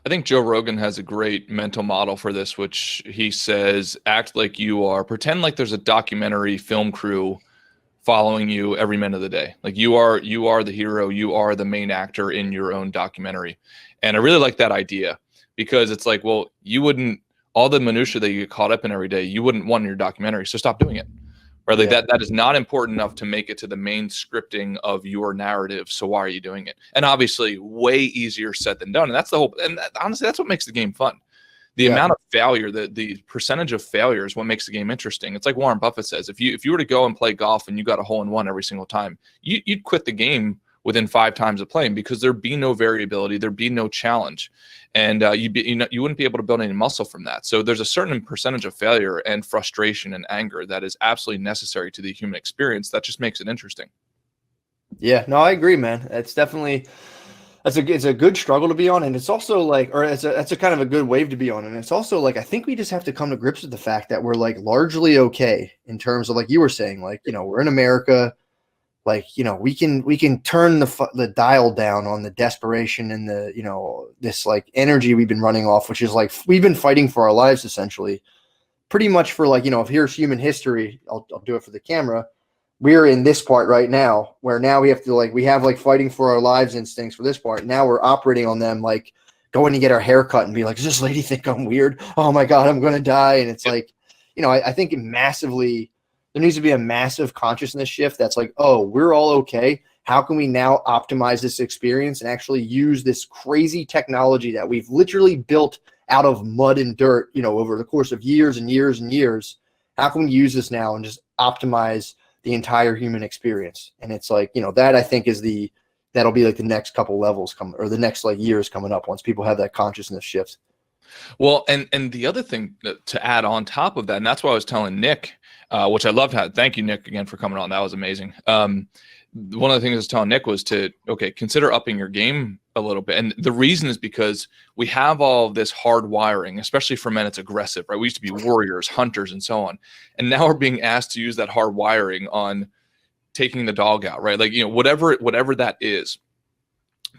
A: I think Joe Rogan has a great mental model for this, which he says, act like you are, pretend like there's a documentary film crew following you every minute of the day. Like you are the hero, you are the main actor in your own documentary. And I really like that idea, because it's like, well, you wouldn't, all the minutia that you get caught up in every day, you wouldn't want in your documentary. So stop doing it. Or like that is not important enough to make it to the main scripting of your narrative. So why are you doing it? And obviously way easier said than done. And that's the whole, and honestly, that's what makes the game fun. The amount of failure, the percentage of failure is what makes the game interesting. It's like Warren Buffett says, if you were to go and play golf and you got a hole in one every single time, you'd quit the game within 5 times of playing, because there'd be no variability, there'd be no challenge, and you wouldn't be able to build any muscle from that. So there's a certain percentage of failure and frustration and anger that is absolutely necessary to the human experience. That just makes it interesting.
B: Yeah, no, I agree, man. It's definitely it's a good struggle to be on, and it's also like, or it's a kind of a good wave to be on, and it's also like, I think we just have to come to grips with the fact that we're like largely okay in terms of, like you were saying, like, you know, we're in America. Like, you know, we can turn the dial down on the desperation and the, you know, this like energy we've been running off, which is like, we've been fighting for our lives essentially, pretty much for like, you know, if here's human history, I'll do it for the camera. We're in this part right now, where now we have to like, we have like fighting for our lives instincts for this part. Now we're operating on them, like going to get our hair cut and be like, does this lady think I'm weird? Oh my God, I'm going to die. And it's like, you know, I think there needs to be a massive consciousness shift that's like, oh, we're all okay. how can we now optimize this experience and actually use this crazy technology that we've literally built out of mud and dirt, over the course of years and years and years? How can we use this now and just optimize the entire human experience? And it's like, that I think is that'll be like the next couple levels or the next like years coming up once people have that consciousness shift.
A: Well, and the other thing to add on top of that, and that's why I was telling Nick, which I loved how, thank you, Nick, again for coming on. That was amazing. One of the things I was telling Nick was to, consider upping your game a little bit. And the reason is because we have all this hard wiring, especially for men, it's aggressive, right? We used to be warriors, hunters, and so on. And now we're being asked to use that hard wiring on taking the dog out, right? Like, whatever that is.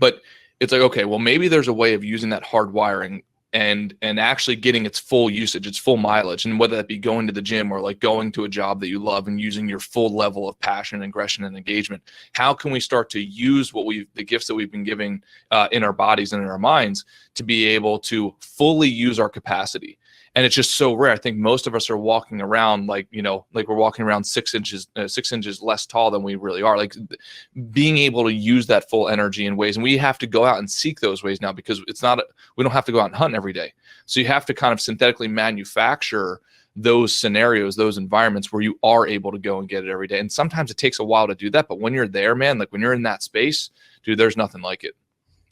A: But it's like, okay, well, maybe there's a way of using that hard wiring and actually getting its full usage, its full mileage, and whether that be going to the gym or like going to a job that you love and using your full level of passion, aggression, and engagement. How can we start to use the gifts that we've been giving in our bodies and in our minds to be able to fully use our capacity? And it's just so rare. I think most of us are walking around like we're walking around 6 inches less tall than we really are. Like being able to use that full energy in ways, and we have to go out and seek those ways now, because we don't have to go out and hunt every day. So you have to kind of synthetically manufacture those scenarios, those environments where you are able to go and get it every day. And sometimes it takes a while to do that, but when you're there, man, like when you're in that space, dude, there's nothing like it.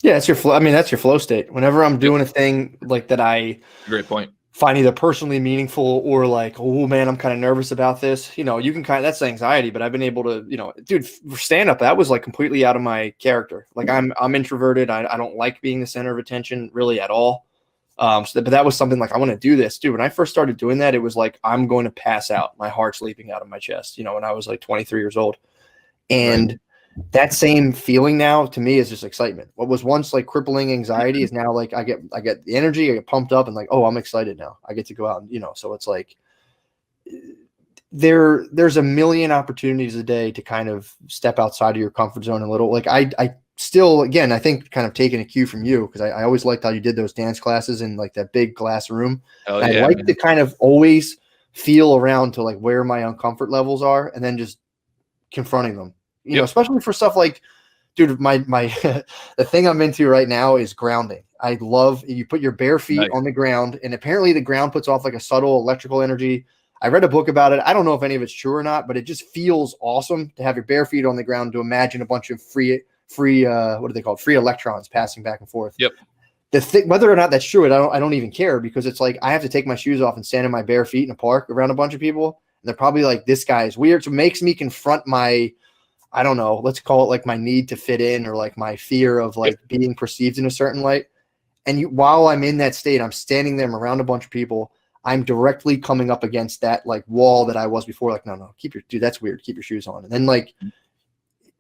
B: Yeah, that's your flow. I mean, that's your flow state. Whenever I'm doing a thing like that,
A: Great point.
B: Find either personally meaningful or like, oh man, I'm kind of nervous about this. You can that's anxiety, but I've been able to, dude, for stand up, that was like completely out of my character. Like I'm introverted. I don't like being the center of attention really at all. But that was something like, I want to do this, dude. When I first started doing that, it was like, I'm going to pass out. My heart's leaping out of my chest, when I was like 23 years old. And right. That same feeling now to me is just excitement. What was once like crippling anxiety is now like I get the energy, I get pumped up and like, oh, I'm excited now. I get to go out and, so it's like there's a million opportunities a day to kind of step outside of your comfort zone a little. Like I still, again, I think kind of taking a cue from you, because I always liked how you did those dance classes in like that big glass room.
A: Oh,
B: yeah, I like to kind of always feel around to like where my uncomfort levels are and then just confronting them. Especially for stuff like, dude, my the thing I'm into right now is grounding. I love you put your bare feet on the ground, and apparently the ground puts off like a subtle electrical energy. I read a book about it. I don't know if any of it's true or not, but it just feels awesome to have your bare feet on the ground, to imagine a bunch of free what do they call it? Free electrons passing back and forth.
A: Yep.
B: The thing, whether or not that's true, I don't even care, because it's like I have to take my shoes off and stand in my bare feet in a park around a bunch of people, and they're probably like, this guy is weird. So it makes me confront my, I don't know, let's call it like my need to fit in, or like my fear of like being perceived in a certain light. And while I'm in that state, I'm standing there around a bunch of people, I'm directly coming up against that like wall that I was before. Like, no, dude, that's weird. Keep your shoes on. And then like,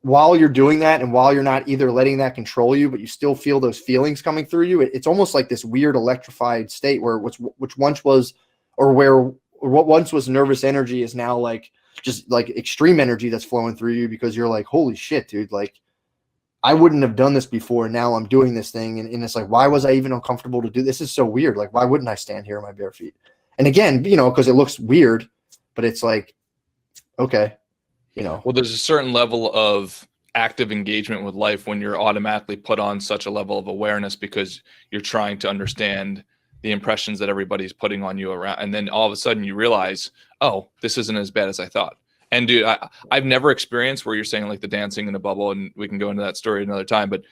B: while you're doing that, and while you're not either letting that control you, but you still feel those feelings coming through you, it's almost like this weird electrified state where which once was, or what once was nervous energy is now like just like extreme energy that's flowing through you, because you're like, holy shit, dude, like I wouldn't have done this before. Now I'm doing this thing. And it's like, why was I even uncomfortable to do this? Is so weird. Like, why wouldn't I stand here in my bare feet? And again, because it looks weird, but it's like, okay,
A: Well, there's a certain level of active engagement with life when you're automatically put on such a level of awareness, because you're trying to understand the impressions that everybody's putting on you around. And then all of a sudden you realize, oh, this isn't as bad as I thought. And dude, I've never experienced where you're saying like the dancing in the bubble, and we can go into that story another time, but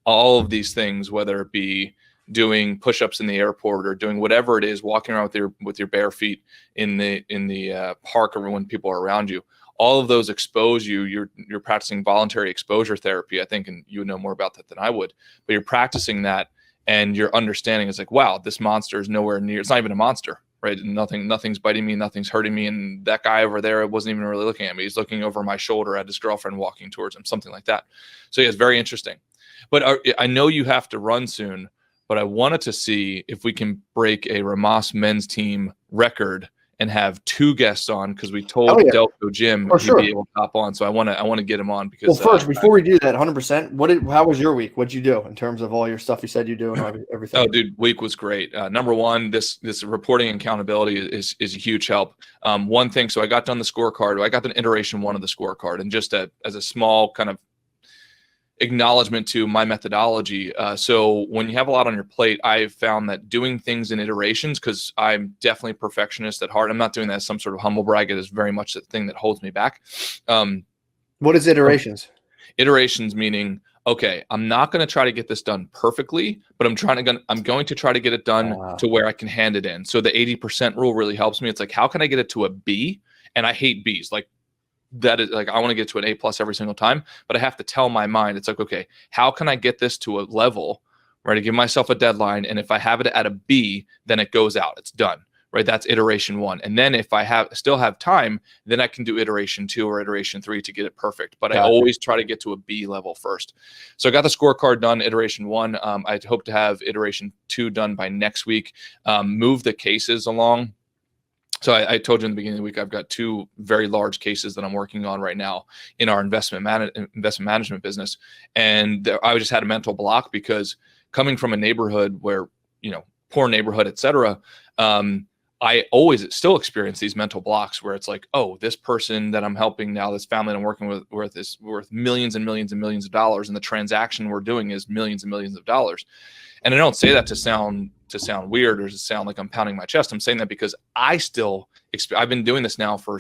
A: all of these things, whether it be doing push-ups in the airport or doing whatever it is, walking around with your bare feet in the park, or when people are around you, all of those expose you. You're practicing voluntary exposure therapy, I think, and you would know more about that than I would, but you're practicing that, and your understanding is like, wow, this monster is nowhere near, it's not even a monster, right? Nothing's biting me, nothing's hurting me. And that guy over there wasn't even really looking at me. He's looking over my shoulder at his girlfriend walking towards him, something like that. So yeah, it's very interesting. But I know you have to run soon, but I wanted to see if we can break a Rhomas men's team record and have 2 guests on because we told
B: Hell yeah.
A: Delco Jim
B: For
A: he'd
B: sure.
A: be able to hop on. So I want to get him on because
B: Well, first, before we do that, 100%, how was your week? What'd you do in terms of all your stuff you said you do and everything?
A: Oh, dude, week was great. Number one, this reporting and accountability is a huge help. One thing, so I got done the scorecard. I got done iteration 1 of the scorecard, and just as a small kind of acknowledgement to my methodology. So when you have a lot on your plate, I've found that doing things in iterations, because I'm definitely a perfectionist at heart. I'm not doing that as some sort of humble brag. It is very much the thing that holds me back.
B: What is iterations?
A: Iterations meaning, okay, I'm not going to try to get this done perfectly, but I'm going to try to get it done to where I can hand it in. So the 80% rule really helps me. It's like, how can I get it to a B? And I hate Bs. Like, that is like, I want to get to an A+ every single time, but I have to tell my mind, it's like, okay, how can I get this to a level, right? To give myself a deadline. And if I have it at a B, then it goes out, it's done, right? That's iteration 1. And then if I still have time, then I can do iteration 2 or iteration 3 to get it perfect. But I always try to get to a B level first. So I got the scorecard done, iteration 1. I hope to have iteration 2 done by next week. Move the cases along. So I told you in the beginning of the week, I've got 2 very large cases that I'm working on right now in our investment management business. And I just had a mental block because coming from a neighborhood where, poor neighborhood, et cetera, I always still experience these mental blocks where it's like, oh, this person that I'm helping now, this family that I'm working with is worth millions and millions and millions of dollars. And the transaction we're doing is millions and millions of dollars. And I don't say that to sound weird or to sound like I'm pounding my chest. I'm saying that because I've been doing this now for,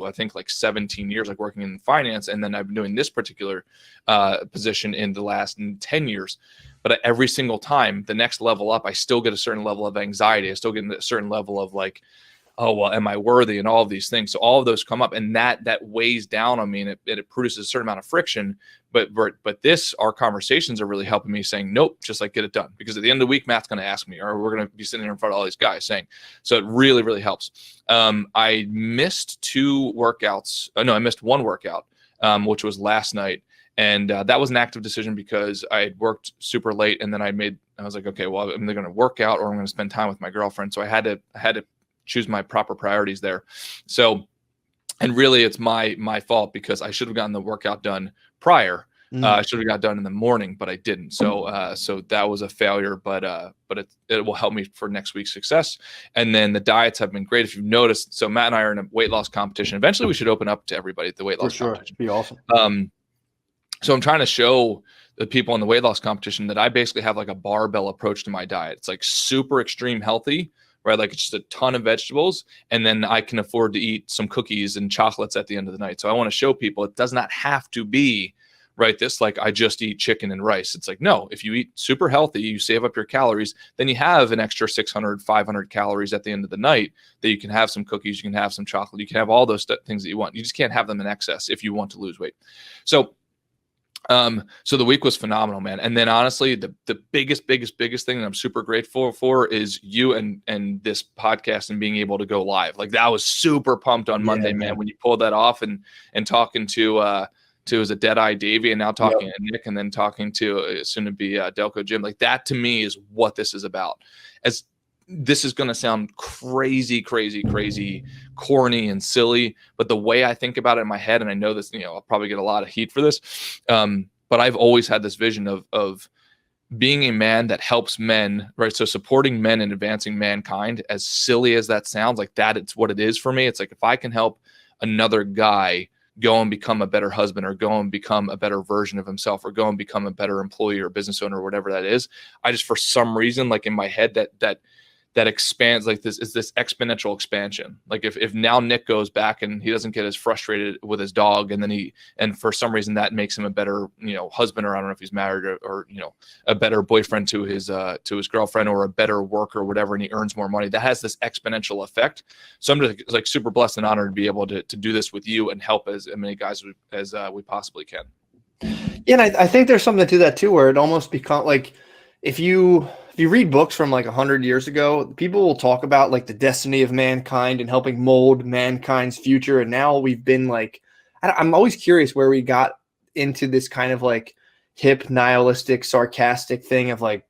A: I think, like 17 years, like working in finance. And then I've been doing this particular position in the last 10 years. But every single time, the next level up, I still get a certain level of anxiety. I still get a certain level of like, oh, well, am I worthy? And all of these things. So all of those come up, and that weighs down on me, and it produces a certain amount of friction. But our conversations are really helping me saying, nope, just like get it done. Because at the end of the week, Matt's going to ask me, or we're going to be sitting here in front of all these guys saying, so it really, really helps. I missed 2 workouts. No, I missed 1 workout, which was last night. And that was an active decision because I had worked super late, and then I was like, okay, well, I'm either going to work out or I'm going to spend time with my girlfriend. So I had to choose my proper priorities there. So, and really it's my fault because I should have gotten the workout done prior. I should have got done in the morning, but I didn't. So, so that was a failure, but it will help me for next week's success. And then the diets have been great. If you've noticed, so Matt and I are in a weight loss competition. Eventually we should open up to everybody at the weight loss competition.
B: It'd be awesome.
A: So I'm trying to show the people in the weight loss competition that I basically have like a barbell approach to my diet. It's like super extreme healthy, right? Like it's just a ton of vegetables. And then I can afford to eat some cookies and chocolates at the end of the night. So I want to show people it does not have to be, right, this like I just eat chicken and rice. It's like, no, if you eat super healthy, you save up your calories, then you have an extra 600, 500 calories at the end of the night that you can have some cookies, you can have some chocolate, you can have all those things that you want. You just can't have them in excess if you want to lose weight. So the week was phenomenal, man. And then honestly, the biggest thing that I'm super grateful for is you and this podcast and being able to go live. Like that was super pumped on Monday, man, when you pulled that off and talking to as a Deadeye Davey and now talking to Nick and then talking to soon to be Delco Jim. Like that to me is what this is about. As this is going to sound crazy, corny and silly, but the way I think about it in my head, and I know this, I'll probably get a lot of heat for this, but I've always had this vision of being a man that helps men, right? So supporting men and advancing mankind, as silly as that sounds, like that, it's what it is for me. It's like if I can help another guy go and become a better husband or go and become a better version of himself or go and become a better employee or business owner or whatever that is, I just, for some reason, like in my head that expands, like this is this exponential expansion. Like if now Nick goes back and he doesn't get as frustrated with his dog, and then and for some reason that makes him a better, husband, or I don't know if he's married or a better boyfriend to his girlfriend, or a better worker or whatever, and he earns more money, that has this exponential effect. So I'm just like super blessed and honored to be able to do this with you and help as many guys as we possibly can.
B: Yeah, and I think there's something to that too, where it almost becomes like if you read books from like 100 years ago, people will talk about like the destiny of mankind and helping mold mankind's future. And now we've been like, I'm always curious where we got into this kind of like hip, nihilistic, sarcastic thing of like,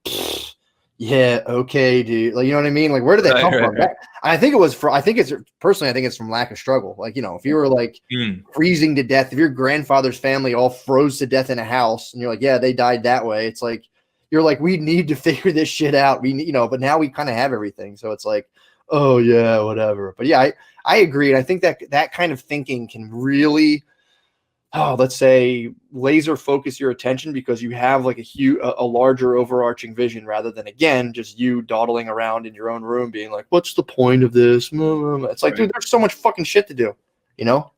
B: Yeah, okay, dude. Like, you know what I mean? Like, where did that
A: Right,
B: come
A: right,
B: from?
A: right.
B: I think it was I think it's personally, I think it's from lack of struggle. Like, you know, if you were like
A: Mm,
B: freezing to death, if your grandfather's family all froze to death in a house and you're like, yeah, they died that way. It's like, you're like, we need to figure this shit out. We need, you know, but now we kind of have everything. So it's like, oh yeah, whatever. But yeah, I agree. And I think that that kind of thinking can really, let's say, laser focus your attention because you have like a larger overarching vision rather than, again, just you dawdling around in your own room being like, what's the point of this? It's like,
A: right.
B: dude, there's so much fucking shit to do, you know?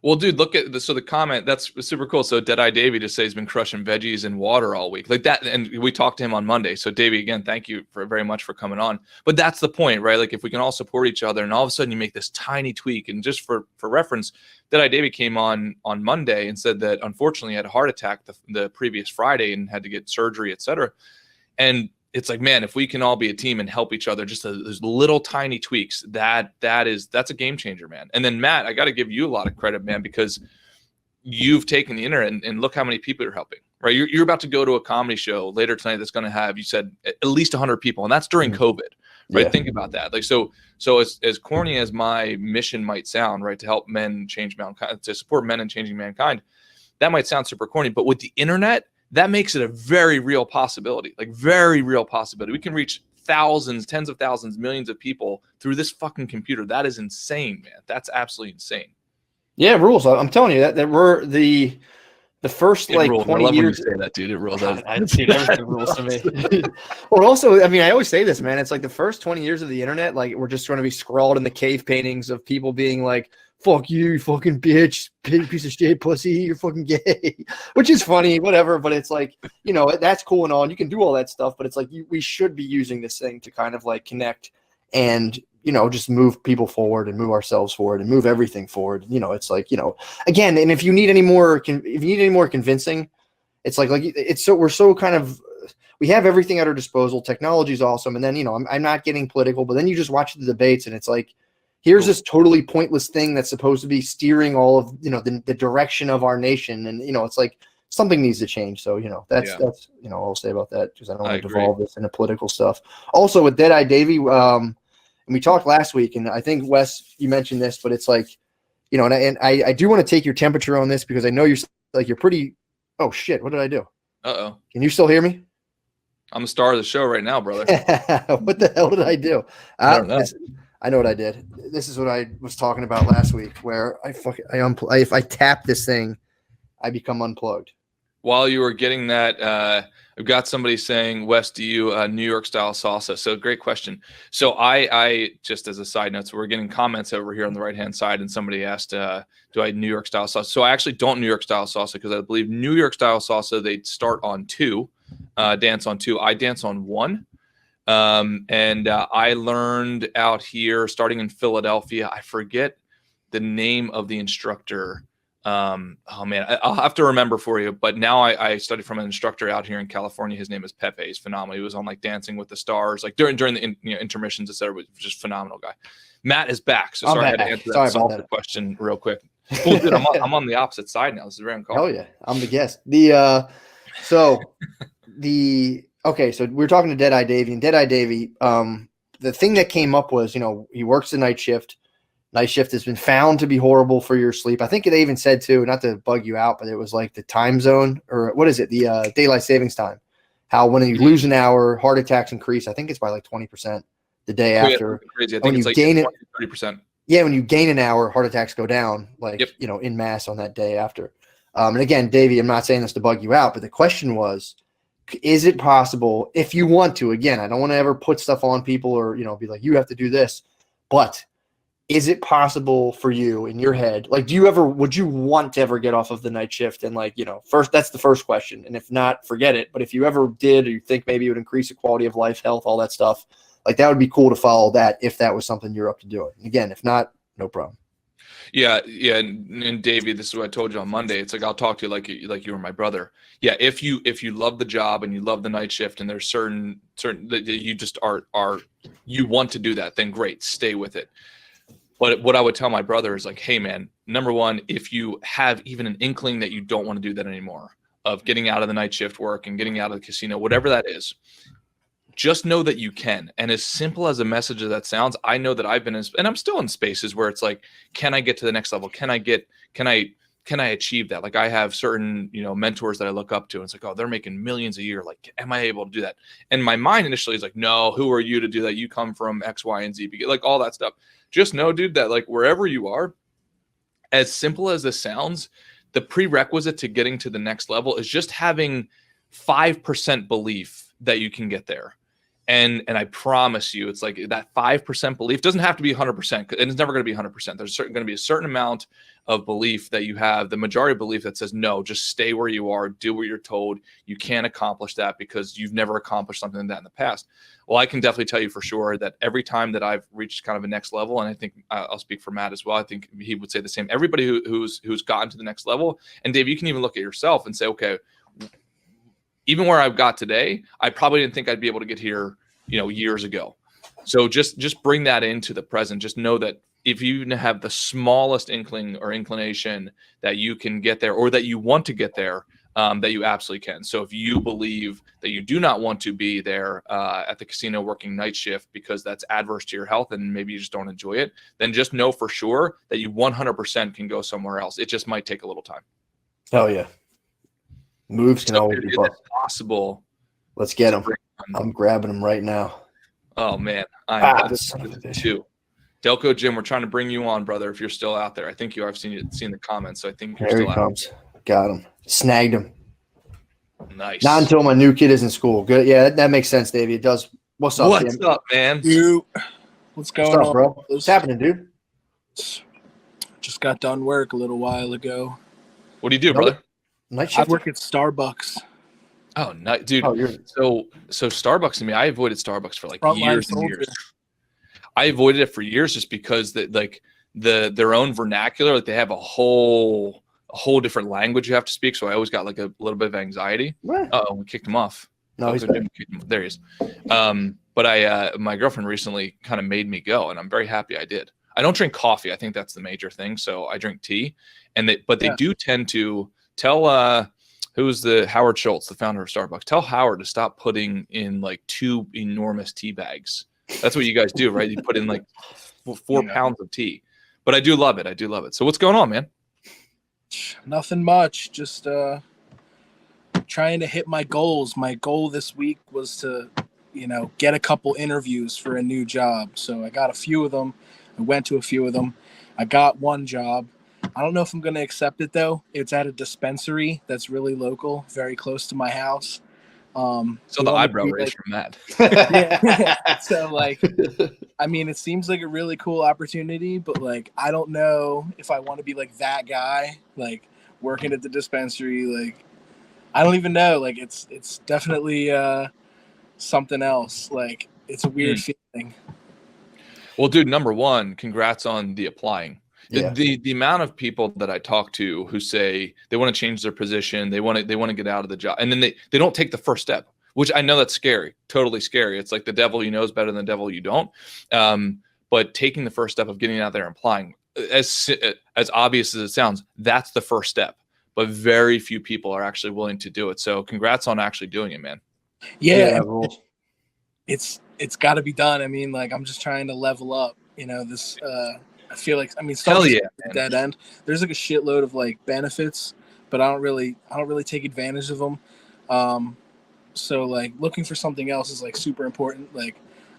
A: Well, dude, look at the comment. That's super cool. So Deadeye Davey just says he's been crushing veggies and water all week, like that. And we talked to him on Monday. So Davey, again, thank you very much for coming on. But that's the point, right? Like if we can all support each other, and all of a sudden you make this tiny tweak. And just for reference, Deadeye Davey came on Monday and said that unfortunately he had a heart attack the previous Friday and had to get surgery, etc. And it's like, man, if we can all be a team and help each other, just those little tiny tweaks, that's a game changer, man. And then Matt, I got to give you a lot of credit, man, because you've taken the internet and look how many people you're helping, right? You're about to go to a comedy show later tonight that's going to have, you said, at least 100 people, and that's during COVID, right?
B: Yeah.
A: Think about that. Like, so as corny as my mission might sound, right, to help men change mankind, to support men in changing mankind, that might sound super corny, but with the internet, that makes it a very real possibility, like very real possibility. We can reach thousands, tens of thousands, millions of people through this fucking computer. That is insane, man. That's absolutely insane.
B: Yeah, rules. I'm telling you that we're the first
A: It
B: like
A: rules. I
B: 20
A: love when you
B: years.
A: say that, dude. It rules.
B: God, dude, everything rules to me. Well, also, I mean, I always say this, man. It's like the first 20 years of the internet, like we're just going to be scrawled in the cave paintings of people being like, fuck you fucking bitch, piece of shit, pussy, you're fucking gay, which is funny, whatever. But it's like, you know, that's cool and all. And you can do all that stuff, but it's like we should be using this thing to kind of like connect and, you know, just move people forward and move ourselves forward and move everything forward. You know, it's like, you know, again, and if you need any more convincing, it's like it's so we're so kind of, we have everything at our disposal. Technology is awesome. And then, you know, I'm not getting political, but then you just watch the debates and it's like, here's this totally pointless thing that's supposed to be steering all of, you know, the direction of our nation. And, you know, it's like something needs to change. So, you know, that's, you know, I'll say about that because I don't want to devolve this into political stuff. Also with Deadeye Davey, and we talked last week, and I think Wes, you mentioned this, but it's like, you know, and I do want to take your temperature on this because I know you're pretty. Oh shit! What did I do?
A: Uh-oh.
B: Can you still hear me?
A: I'm the star of the show right now, brother.
B: What the hell did I do?
A: I don't know.
B: I know what I did. This is what I was talking about last week, where if I tap this thing, I become unplugged.
A: While you were getting that, I've got somebody saying, Wes, do you New York style salsa? So great question. So I just as a side note, so we're getting comments over here on the right hand side, and somebody asked, do I New York style salsa? So I actually don't New York style salsa because I believe New York style salsa, they start on 2, dance on 2. I dance on 1. And I learned out here starting in Philadelphia. I forget the name of the instructor. Oh man, I'll have to remember for you. But now I studied from an instructor out here in California. His name is Pepe. He's phenomenal. He was on like Dancing with the Stars, like during the intermissions, etc. Was just phenomenal guy. Matt is back. So sorry I had to answer that salsa question real quick. Well, dude, I'm on the opposite side now. This is very uncomfortable.
B: Hell yeah, I'm the guest. Okay, so we're talking to Deadeye Davey, and Deadeye Davey, the thing that came up was, you know, he works the night shift. Night shift has been found to be horrible for your sleep. I think they even said too, not to bug you out, but it was like the time zone, or what is it? The daylight savings time. How when you lose an hour, heart attacks increase. I think it's by like 20% the day after.
A: Crazy. I think it's like 20-30%.
B: Yeah, when you gain an hour, heart attacks go down, like, you know, in mass on that day after. And again, Davey, I'm not saying this to bug you out, but the question was, is it possible, if you want to, again, I don't want to ever put stuff on people or, you know, be like, you have to do this, but is it possible for you in your head? Like, would you want to ever get off of the night shift? And like, you know, first, that's the first question. And if not, forget it. But if you ever did, or you think maybe it would increase the quality of life, health, all that stuff, like that would be cool to follow that if that was something you're up to doing. Again, if not, no problem.
A: Yeah. And Davey, this is what I told you on Monday. It's like, I'll talk to you like you were my brother. Yeah. If you love the job and you love the night shift and there's certain that you just you want to do that, then great, stay with it. But what I would tell my brother is like, hey man, number one, if you have even an inkling that you don't want to do that anymore, of getting out of the night shift work and getting out of the casino, whatever that is, just know that you can. And as simple as a message as that sounds, I know that I've been in, and I'm still in spaces where it's like, can I get to the next level? Can I achieve that? Like I have certain, mentors that I look up to, and it's like, oh, they're making millions a year. Like, am I able to do that? And my mind initially is like, no, who are you to do that? You come from X, Y, and Z, like all that stuff. Just know, dude, that like wherever you are, as simple as this sounds, the prerequisite to getting to the next level is just having 5% belief that you can get there. And I promise you, it's like that 5% belief doesn't have to be 100%, and it's never going to be 100%. There's going to be a certain amount of belief that you have, the majority of belief that says, no, just stay where you are, do what you're told. You can't accomplish that because you've never accomplished something like that in the past. Well, I can definitely tell you for sure that every time that I've reached kind of a next level, and I think I'll speak for Matt as well, I think he would say the same. Everybody who's gotten to the next level, and Dave, you can even look at yourself and say, okay, even where I've got today, I probably didn't think I'd be able to get here, years ago. So just bring that into the present. Just know that if you have the smallest inkling or inclination that you can get there, or that you want to get there, that you absolutely can. So if you believe that you do not want to be there at the casino working night shift because that's adverse to your health and maybe you just don't enjoy it, then just know for sure that you 100% can go somewhere else. It just might take a little time.
B: Oh yeah. Moves can always be
A: possible.
B: Let's get them. I'm grabbing them right now.
A: Oh man, I'm too. Delco Jim, we're trying to bring you on, brother. If you're still out there, I think I've seen the comments. So I think you're still out.
B: Got him. Snagged him.
A: Nice.
B: Not until my new kid is in school. Good. Yeah, that makes sense, Davey. It does. What's up,
A: What's up, man?
D: What's going on,
B: bro? What's happening, dude?
D: Just got done work a little while ago.
A: What do you do, brother?
B: Night shift?
D: I work at Starbucks.
A: Oh, no, dude. So Starbucks to me, I avoided Starbucks for like years and years. I avoided it for years just because their own vernacular, like they have a whole different language you have to speak. So I always got like a little bit of anxiety.
B: Right.
A: Oh, we kicked him off.
B: No, he's
A: there he is. But my girlfriend recently kind of made me go, and I'm very happy I did. I don't drink coffee. I think that's the major thing. So I drink tea, they do tend to tell who's the Howard Schultz, the founder of Starbucks. Tell Howard to stop putting in like 2 enormous tea bags. That's what you guys do, right? You put in like 4 pounds of tea. But I do love it. So what's going on, man?
D: Nothing much. Just trying to hit my goals. My goal this week was to, get a couple interviews for a new job. So I got a few of them. I went to a few of them. I got one job. I don't know if I'm going to accept it, though. It's at a dispensary that's really local, very close to my house.
A: So the eyebrow raise from that.
D: Yeah. So, it seems like a really cool opportunity, but, I don't know if I want to be, that guy, working at the dispensary. I don't even know. It's definitely something else. It's a weird feeling.
A: Well, dude, number one, congrats on the applying.
B: Yeah.
A: The amount of people that I talk to who say they want to change their position, they want to get out of the job, and then they don't take the first step, which I know that's scary, totally scary. It's like the devil you know is better than the devil you don't. But taking the first step of getting out there and applying, as obvious as it sounds, that's the first step. But very few people are actually willing to do it. So congrats on actually doing it, man.
D: Yeah, it's got to be done. I'm just trying to level up. This. I feel like
A: hell yeah,
D: dead end. There's a shitload of benefits, but I don't really take advantage of them. So looking for something else is super important.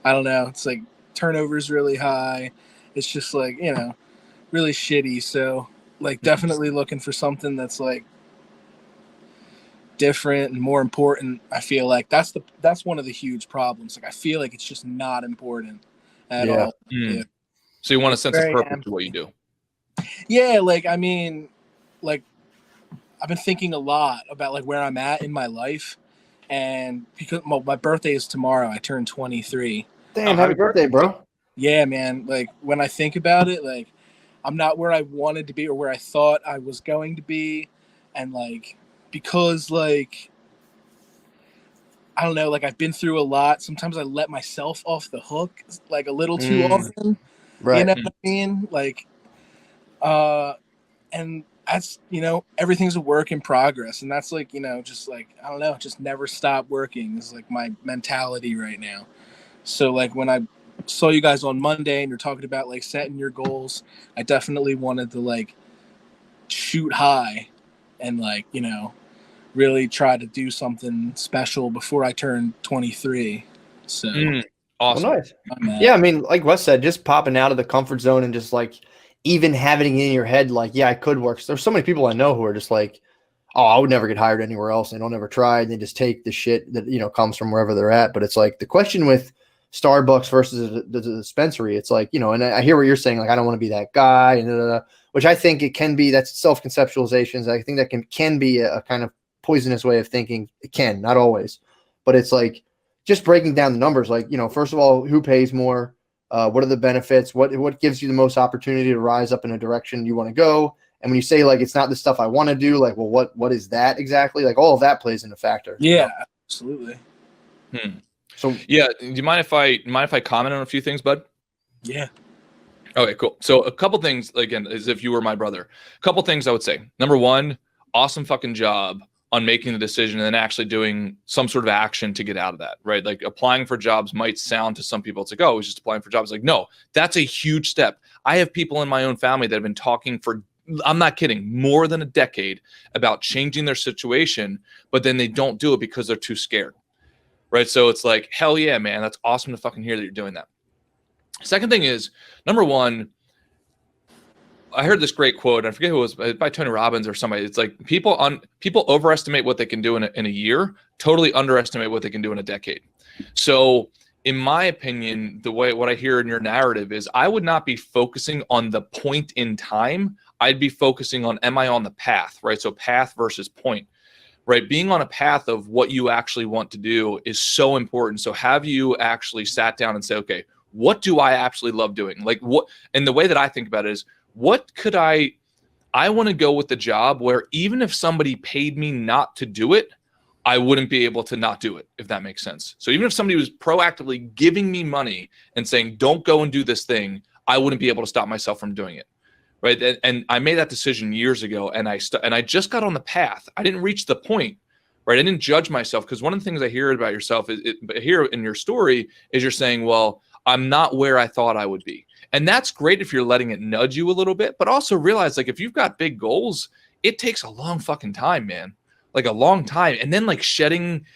D: I don't know. It's turnover is really high. It's just really shitty. So definitely looking for something that's different and more important. I feel like that's one of the huge problems. I feel like it's just not important at all. Yeah.
A: So you want a sense of purpose to what you do.
D: Yeah, I've been thinking a lot about where I'm at in my life, and because my birthday is tomorrow, I turn 23.
B: Damn, happy birthday, bro.
D: Yeah, man. When I think about it, I'm not where I wanted to be or where I thought I was going to be, and because I don't know, I've been through a lot. Sometimes I let myself off the hook a little too often.
B: Right.
D: You know what I mean? And that's, everything's a work in progress. And that's like, just like, I don't know, just never stop working is like my mentality right now. So like when I saw you guys on Monday and you're talking about like setting your goals, I definitely wanted to like shoot high and like, really try to do something special before I turn 23. So
A: awesome.
B: Well, nice. Yeah, I mean, like Wes said, just popping out of the comfort zone and just like even having it in your head, like, yeah, I could work. So there's so many people I know who are just like, oh, I would never get hired anywhere else. They don't ever try. They just take the shit that, comes from wherever they're at. But it's like the question with Starbucks versus the dispensary, it's like, and I hear what you're saying, like, I don't want to be that guy, and which I think it can be. That's self-conceptualizations. I think that can be a kind of poisonous way of thinking. It can, not always, but it's like just breaking down the numbers. Like, first of all, who pays more? What are the benefits? What gives you the most opportunity to rise up in a direction you want to go? And when you say like it's not the stuff I want to do, like, well, what is that exactly? Like all of that plays in a factor.
D: Yeah, absolutely.
B: So
A: yeah, do you mind if I comment on a few things, bud?
D: Yeah.
A: Okay, cool. So a couple things, again, as if you were my brother. A couple things I would say. Number one, awesome fucking job on making the decision and then actually doing some sort of action to get out of that, right? Like applying for jobs might sound to some people, it's like, oh, it's just applying for jobs. Like, no, that's a huge step. I have people in my own family that have been talking for, I'm not kidding, more than a decade about changing their situation, but then they don't do it because they're too scared, right? So it's like, hell yeah, man, that's awesome to fucking hear that you're doing that. Second thing is, number one, I heard this great quote. I forget who it was, by Tony Robbins or somebody. It's like people overestimate what they can do in a year, totally underestimate what they can do in a decade. So in my opinion, what I hear in your narrative is I would not be focusing on the point in time. I'd be focusing on, am I on the path, right? So path versus point, right? Being on a path of what you actually want to do is so important. So have you actually sat down and say, okay, what do I actually love doing? Like what, and the way that I think about it is, what could I want to go with the job where even if somebody paid me not to do it, I wouldn't be able to not do it, if that makes sense. So even if somebody was proactively giving me money and saying, don't go and do this thing, I wouldn't be able to stop myself from doing it, right? And I made that decision years ago, and I just got on the path. I didn't reach the point, right? I didn't judge myself, because one of the things I hear about yourself here in your story is you're saying, well, I'm not where I thought I would be. And that's great if you're letting it nudge you a little bit, but also realize, like, if you've got big goals, it takes a long fucking time, man. Like a long time. And then like shedding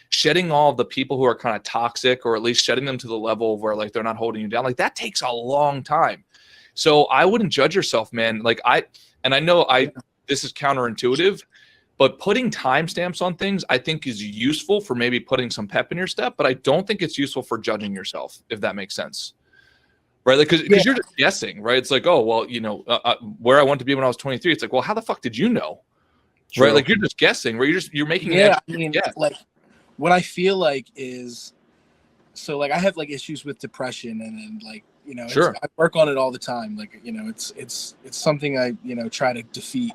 A: all the people who are kind of toxic, or at least shedding them to the level where like they're not holding you down. Like that takes a long time. So I wouldn't judge yourself, man. Like this is counterintuitive, but putting timestamps on things I think is useful for maybe putting some pep in your step, but I don't think it's useful for judging yourself, if that makes sense. Right, like because you're just guessing, right? It's like, oh well, where I want to be when I was 23. It's like, well, how the fuck did you know? True. Right, like you're just guessing, right? You're making
D: like what I feel like is, so like I have like issues with depression, and like
A: sure.
D: I work on it all the time. Like it's something I try to defeat,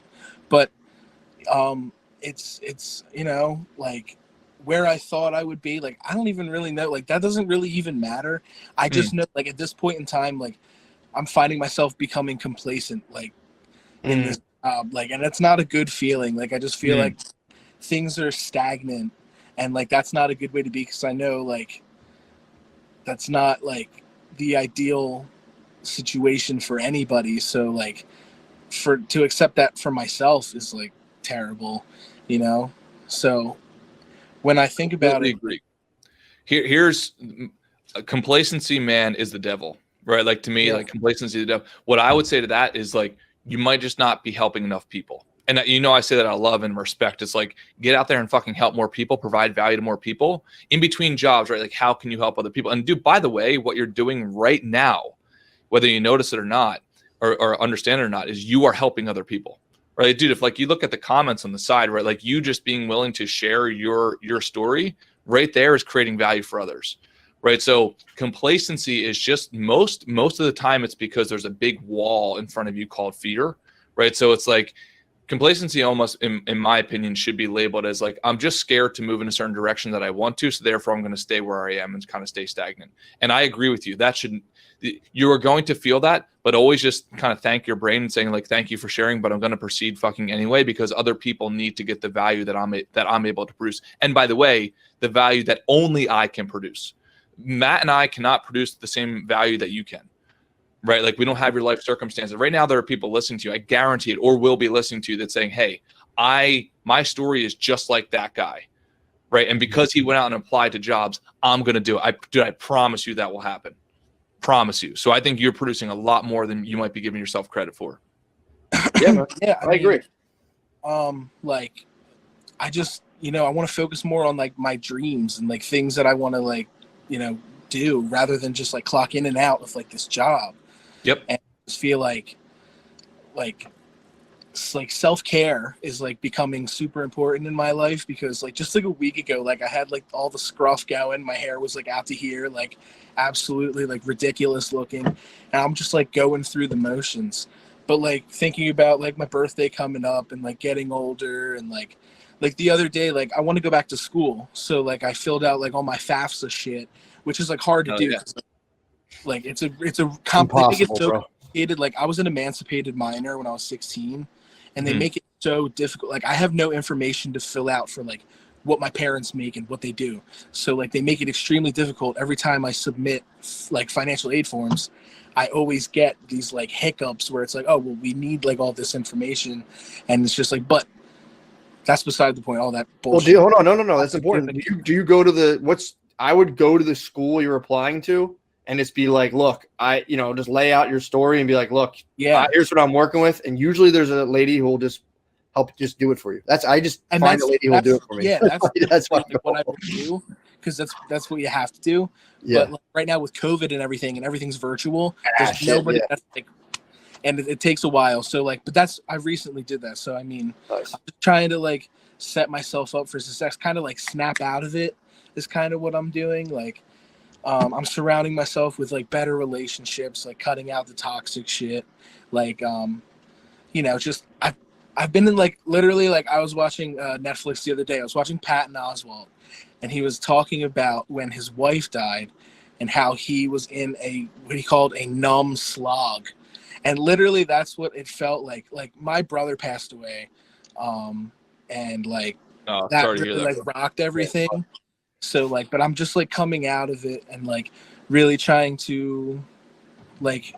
D: but it's like where I thought I would be, like I don't even really know, like that doesn't really even matter. I just know, like at this point in time, like I'm finding myself becoming complacent, like in this job, like, and it's not a good feeling. Like I just feel like things are stagnant, and like that's not a good way to be, because I know like that's not like the ideal situation for anybody. So like to accept that for myself is like terrible, so when I think about it,
A: agree. Here's complacency, man, is the devil, right? Like to me, like complacency is the devil. What I would say to that is like, you might just not be helping enough people. And I say that out of love and respect. It's like, get out there and fucking help more people, provide value to more people in between jobs, right? Like how can you help other people? And dude, by the way, what you're doing right now, whether you notice it or not, or understand it or not, is you are helping other people. Right, dude, if like you look at the comments on the side, right, like you just being willing to share your story right there is creating value for others, right? So complacency is just most of the time it's because there's a big wall in front of you called fear, right? So it's like complacency almost, in my opinion, should be labeled as like, I'm just scared to move in a certain direction that I want to, so therefore I'm going to stay where I am and kind of stay stagnant. And I agree with you. That shouldn't, you are going to feel that, but always just kind of thank your brain and saying like, thank you for sharing, but I'm going to proceed fucking anyway, because other people need to get the value that I'm able to produce. And by the way, the value that only I can produce. Matt and I cannot produce the same value that you can. Right? Like, we don't have your life circumstances. Right now, there are people listening to you, I guarantee it, or will be listening to you, that's saying, hey, my story is just like that guy. Right? And because he went out and applied to jobs, I'm going to do it. I promise you that will happen. Promise you. So I think you're producing a lot more than you might be giving yourself credit for.
B: Yeah, man.
D: Yeah,
B: I agree.
D: Like, I just, I want to focus more on like my dreams and like things that I want to like, do, rather than just like clock in and out of like this job.
A: Yep.
D: And I just feel like self-care is like becoming super important in my life, because like just like a week ago, like I had like all the scruff going, my hair was like out to here, like absolutely like ridiculous looking, and I'm just like going through the motions. But like thinking about like my birthday coming up and like getting older, and like the other day, like I want to go back to school, so like I filled out like all my FAFSA shit, which is like hard to do.
A: Yeah.
D: Like it's a
B: Impossible, bro.
D: complicated. Like I was an emancipated minor when I was 16, and they
A: Mhm.
D: make it so difficult. Like I have no information to fill out for like what my parents make and what they do. So like they make it extremely difficult. Every time I submit like financial aid forms, I always get these like hiccups where it's like, oh, well, we need like all this information, and it's just like, but that's beside the point. All that bullshit.
B: Well, hold on, no, that's important. Do you go to I would go to the school you're applying to and just be like, look, just lay out your story and be like, look,
D: Yeah.
B: Here's what I'm working with. And usually there's a lady who will just help just do it for you. I just find a lady who will do it for me.
D: Yeah,
B: that's what
D: I would do, because that's what you have to do.
B: Yeah.
D: But like, right now with COVID and everything's virtual, there's nobody that's like, and it takes a while. So like, but I recently did that. So I mean,
B: Nice.
D: I'm just trying to like set myself up for success, kind of like snap out of it is kind of what I'm doing. Like, I'm surrounding myself with like better relationships, like cutting out the toxic shit. Like, just I've been in like literally like I was watching Netflix the other day. I was watching Patton Oswalt, and he was talking about when his wife died and how he was in what he called a numb slog. And literally that's what it felt like. Like my brother passed away. And like that really like rocked everything. So like, but I'm just like coming out of it and like really trying to like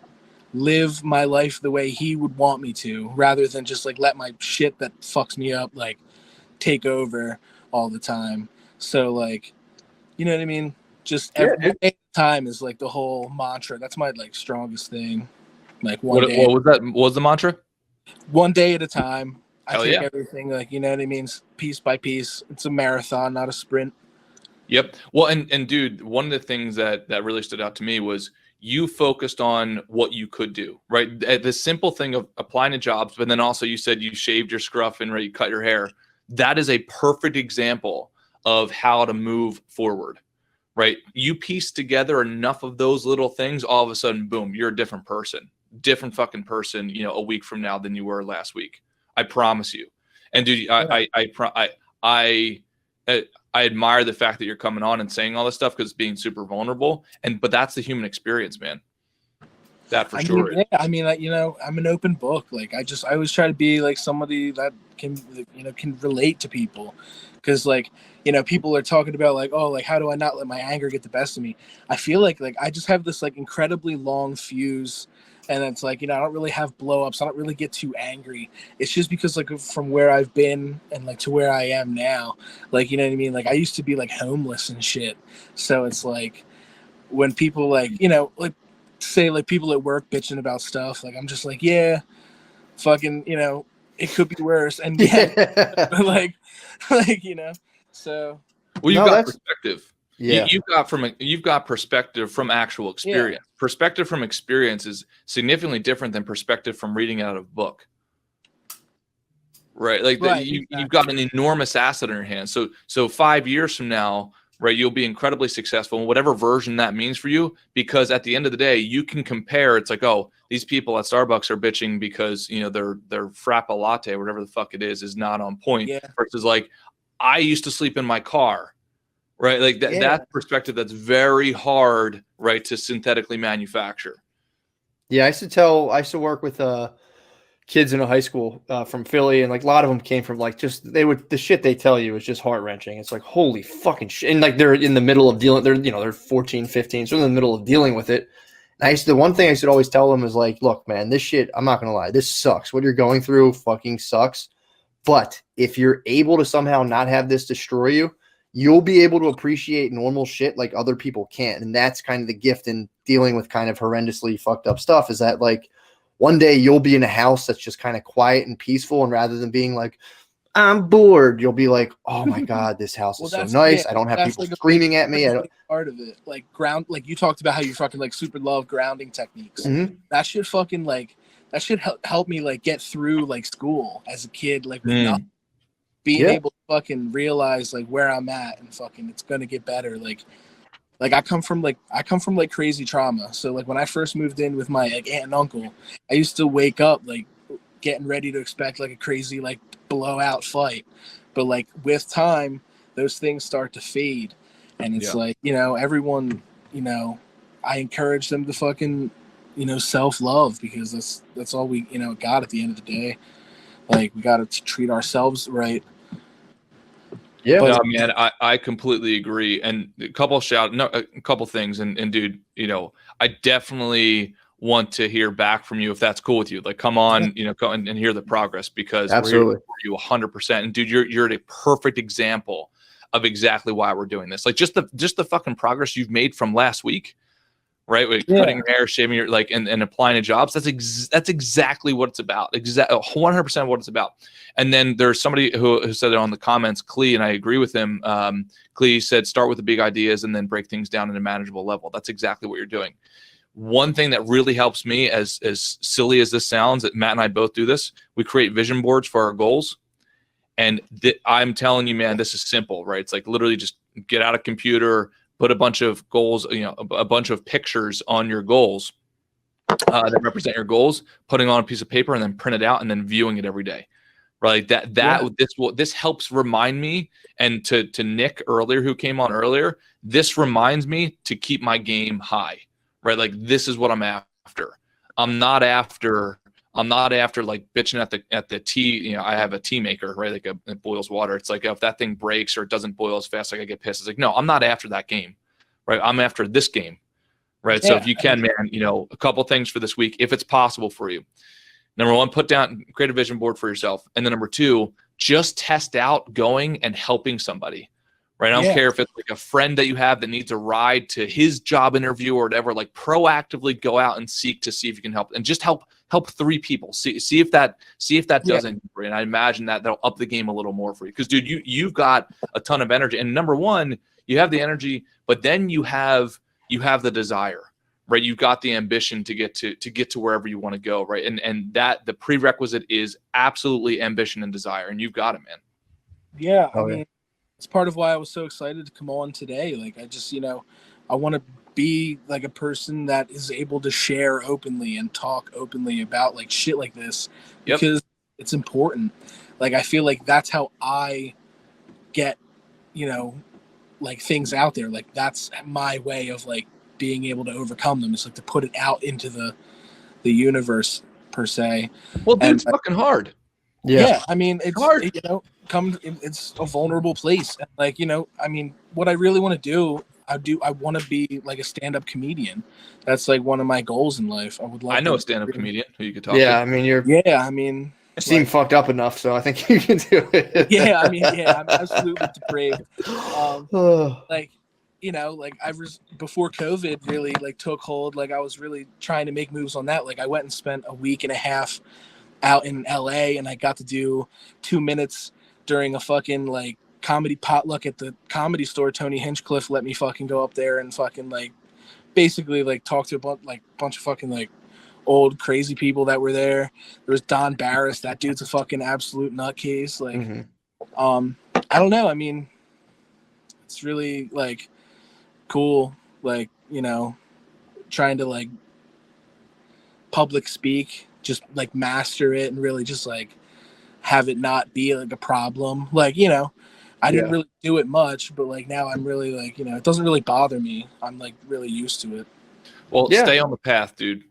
D: live my life the way he would want me to, rather than just like let my shit that fucks me up like take over all the time. So like, you know what I mean? Just every day at a time is like the whole mantra. That's my like strongest thing. Like what
A: was that? What was the mantra?
D: One day at a time.
A: Hell
D: I take
A: yeah.
D: everything like, you know what I mean? Piece by piece. It's a marathon, not a sprint.
A: Yep. Well, and dude, one of the things that really stood out to me was you focused on what you could do, right? The simple thing of applying to jobs, but then also you said you shaved your scruff and you cut your hair. That is a perfect example of how to move forward, right? You piece together enough of those little things, all of a sudden, boom, you're a different person, different fucking person, a week from now than you were last week. I promise you. And dude, I admire the fact that you're coming on and saying all this stuff, because it's being super vulnerable. But that's the human experience, man. That for sure.
D: Yeah, I mean, like, I'm an open book. Like I always try to be like somebody that can relate to people. Cause like, people are talking about like, oh, like, how do I not let my anger get the best of me? I feel like I just have this like incredibly long fuse. And it's like, I don't really have blow ups. I don't really get too angry. It's just because like from where I've been and like to where I am now, like, you know what I mean? Like I used to be like homeless and shit. So it's like when people like, like say like people at work bitching about stuff, like I'm just like, yeah, fucking, it could be worse. And yeah, like, so.
A: Well, you've got perspective.
B: Yeah,
A: you've got perspective from actual experience. Yeah. Perspective from experience is significantly different than perspective from reading out of a book, right? Like you've got an enormous asset in your hands. So 5 years from now, right, you'll be incredibly successful in whatever version that means for you. Because at the end of the day, you can compare. It's like, oh, these people at Starbucks are bitching because, you know, their frappa latte, whatever the fuck it is not on point.
D: Yeah.
A: Versus like, I used to sleep in my car, right? Like that perspective, that's very hard, right, to synthetically manufacture.
B: Yeah, I used to work with kids in a high school from Philly, and like a lot of them came from like the shit they tell you is just heart wrenching. It's like, holy fucking shit. And like they're in the middle of dealing, they're 14, 15, so in the middle of dealing with it. And the one thing I should always tell them is like, look, man, this shit, I'm not gonna lie, this sucks. What you're going through fucking sucks. But if you're able to somehow not have this destroy you, you'll be able to appreciate normal shit like other people can't. And that's kind of the gift in dealing with kind of horrendously fucked up stuff, is that like one day you'll be in a house that's just kind of quiet and peaceful. And rather than being like, I'm bored, you'll be like, oh my God, this house is so nice. I don't have people screaming at me. I don't.
D: Part of it, like like you talked about how you fucking like super love grounding techniques.
B: Mm-hmm.
D: That should fucking like, that should help me like get through like school as a kid, like with nothing. Being able to fucking realize like where I'm at and fucking it's gonna get better. Like I come from like crazy trauma. So like when I first moved in with my like aunt and uncle, I used to wake up like getting ready to expect like a crazy like blowout fight. But like with time, those things start to fade. And it's like, you know, everyone, you know, I encourage them to fucking, you know, self-love, because that's all we, you know, got at the end of the day. Like we got to treat ourselves right.
A: Yeah, no, man, I completely agree. And a couple things. And dude, you know, I definitely want to hear back from you if that's cool with you. Like, come on, you know, go and hear the progress, because
B: absolutely,
A: we're here for you 100%. And dude, you're a perfect example of exactly why we're doing this. Like just the fucking progress you've made from last week, right? With cutting your hair, shaving your like, and applying to jobs. That's exactly what it's about. 100% what it's about. And then there's somebody who said it on the comments, Clee, and I agree with him. Clee said, start with the big ideas and then break things down at a manageable level. That's exactly what you're doing. One thing that really helps me, as silly as this sounds, that Matt and I both do this, we create vision boards for our goals. And I'm telling you, man, this is simple, right? It's like literally just get out a computer, put a bunch of goals, you know, a bunch of pictures on your goals that represent your goals, putting on a piece of paper, and then print it out, and then viewing it every day, right? This helps remind me, and to Nick earlier, who came on earlier, this reminds me to keep my game high, right? Like this is what I'm after. I'm not after like bitching at the tea. You know, I have a tea maker, right? Like it boils water. It's like, if that thing breaks or it doesn't boil as fast, like I get pissed. It's like, no, I'm not after that game, right? I'm after this game, right? So if you can, man, you know, a couple things for this week, if it's possible for you. Number one, create a vision board for yourself. And then number two, just test out going and helping somebody, right? I don't care if it's like a friend that you have that needs a ride to his job interview or whatever, like proactively go out and seek to see if you can help, and just help 3 people. See if that does anything for you. And I imagine that'll up the game a little more for you. Because dude, you've got a ton of energy. And number one, you have the energy, but then you have the desire, right? You've got the ambition to get to wherever you want to go, right? And that the prerequisite is absolutely ambition and desire, and you've got it, man.
D: Yeah, I mean, it's part of why I was so excited to come on today. Like, I just, you know, I want to be like a person that is able to share openly and talk openly about like shit like this, because it's important. Like, I feel like that's how I get, you know, like things out there. Like, that's my way of like being able to overcome them. It's like to put it out into the universe per se.
A: Well, dude, it's fucking hard.
D: Yeah, I mean, it's
A: hard.
D: You know, it's a vulnerable place. And like, you know, I mean, what I really want to do, I want to be like a stand-up comedian. That's like one of my goals in life. I know
A: a stand-up comedian who you could talk
B: to.
A: I
B: mean,
D: you
B: seem fucked up enough, so I think you can do it.
D: Yeah, I mean, I'm absolutely depraved. Like, you know, like before COVID really like took hold, like I was really trying to make moves on that. Like I went and spent a week and a half out in LA, and I got to do 2 minutes during a fucking like comedy potluck at the Comedy Store. Tony Hinchcliffe let me fucking go up there and fucking like basically like talk to a bunch of fucking like old crazy people that were there. There was Don Barris. That dude's a fucking absolute nutcase. Like, I don't know. I mean, it's really like cool. Like, you know, trying to like public speak, just like master it and really just like have it not be like a problem. Like, you know, I didn't really do it much, but like now I'm really like, you know, it doesn't really bother me. I'm like really used to it.
A: Well, stay on the path, dude.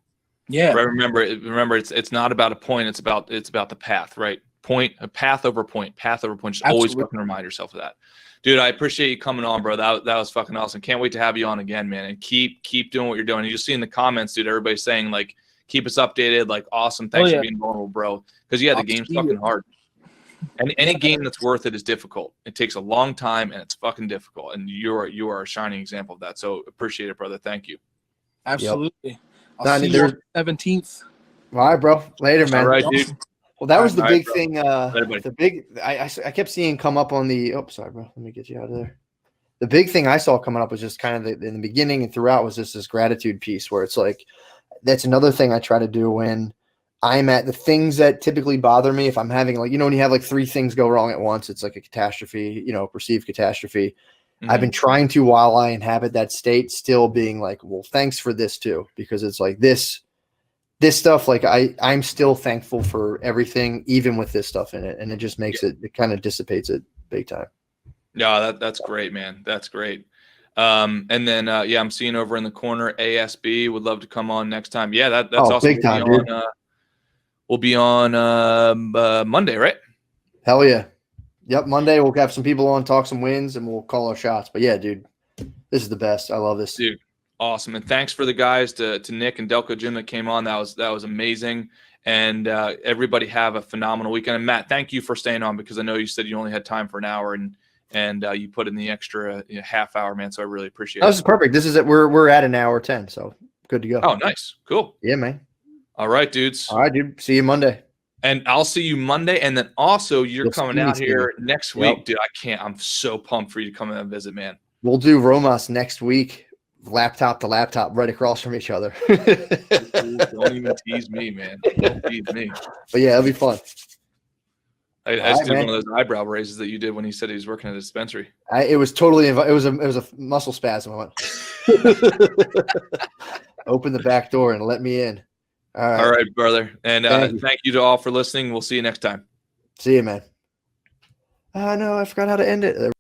D: Yeah.
A: Right, remember, it's not about a point. It's about the path, right? A path over point. Just
D: Absolutely.
A: always fucking remind yourself of that, dude. I appreciate you coming on, bro. That was fucking awesome. Can't wait to have you on again, man. And keep doing what you're doing. And you'll see in the comments, dude, everybody's saying like, keep us updated. Like, awesome. Thanks for being vulnerable, bro. Because the game's fucking hard. And any game that's worth it is difficult. It takes a long time and it's fucking difficult. And you are a shining example of that. So appreciate it, brother. Thank you.
D: Absolutely. Yep.
B: I'll see you on
D: the 17th.
B: All right, bro. Later, man.
A: All right, dude.
B: Well, that was the big thing.
A: Later,
B: I kept seeing come up on the. Oh, sorry, bro. Let me get you out of there. The big thing I saw coming up was just kind of in the beginning and throughout was just this gratitude piece where it's like, that's another thing I try to do when I'm at the things that typically bother me. If I'm having like, you know, when you have like 3 things go wrong at once, it's like a catastrophe, you know, perceived catastrophe. Mm-hmm. I've been trying to, while I inhabit that state, still being like, well, thanks for this too, because it's like this stuff, like I'm still thankful for everything, even with this stuff in it. And it just makes it kind of dissipates it big time.
A: Yeah, that's great, man. That's great. And then, I'm seeing over in the corner, ASB would love to come on next time. Yeah, that's awesome.
B: Big time, dude.
A: We'll be on Monday, right?
B: Hell yeah. Yep. Monday we'll have some people on, talk some wins, and we'll call our shots. But yeah, dude, this is the best. I love this.
A: Dude, awesome. And thanks for the guys to Nick and Delco Jim that came on. That was amazing. And everybody have a phenomenal weekend. And Matt, thank you for staying on, because I know you said you only had time for an hour and you put in the extra half hour, man. So I really appreciate it.
B: This is perfect. This is it. We're at an hour 10, so good to go.
A: Oh, nice. Cool.
B: Yeah, man.
A: All right, dudes.
B: All right, dude. See you Monday.
A: And I'll see you Monday. And then also you're coming out here next week, dude. I'm so pumped for you to come and visit, man.
B: We'll do Rhomas next week, laptop to laptop, right across from each other.
A: Don't even tease me, man. Don't tease me.
B: But yeah, it'll be fun.
A: I just did one of those eyebrow raises that you did when he said he was working at a dispensary.
B: It was totally, it was a muscle spasm. I went, open the back door and let me in.
A: All right, brother. And thank you to all for listening. We'll see you next time.
B: See you, man. No, I forgot how to end it.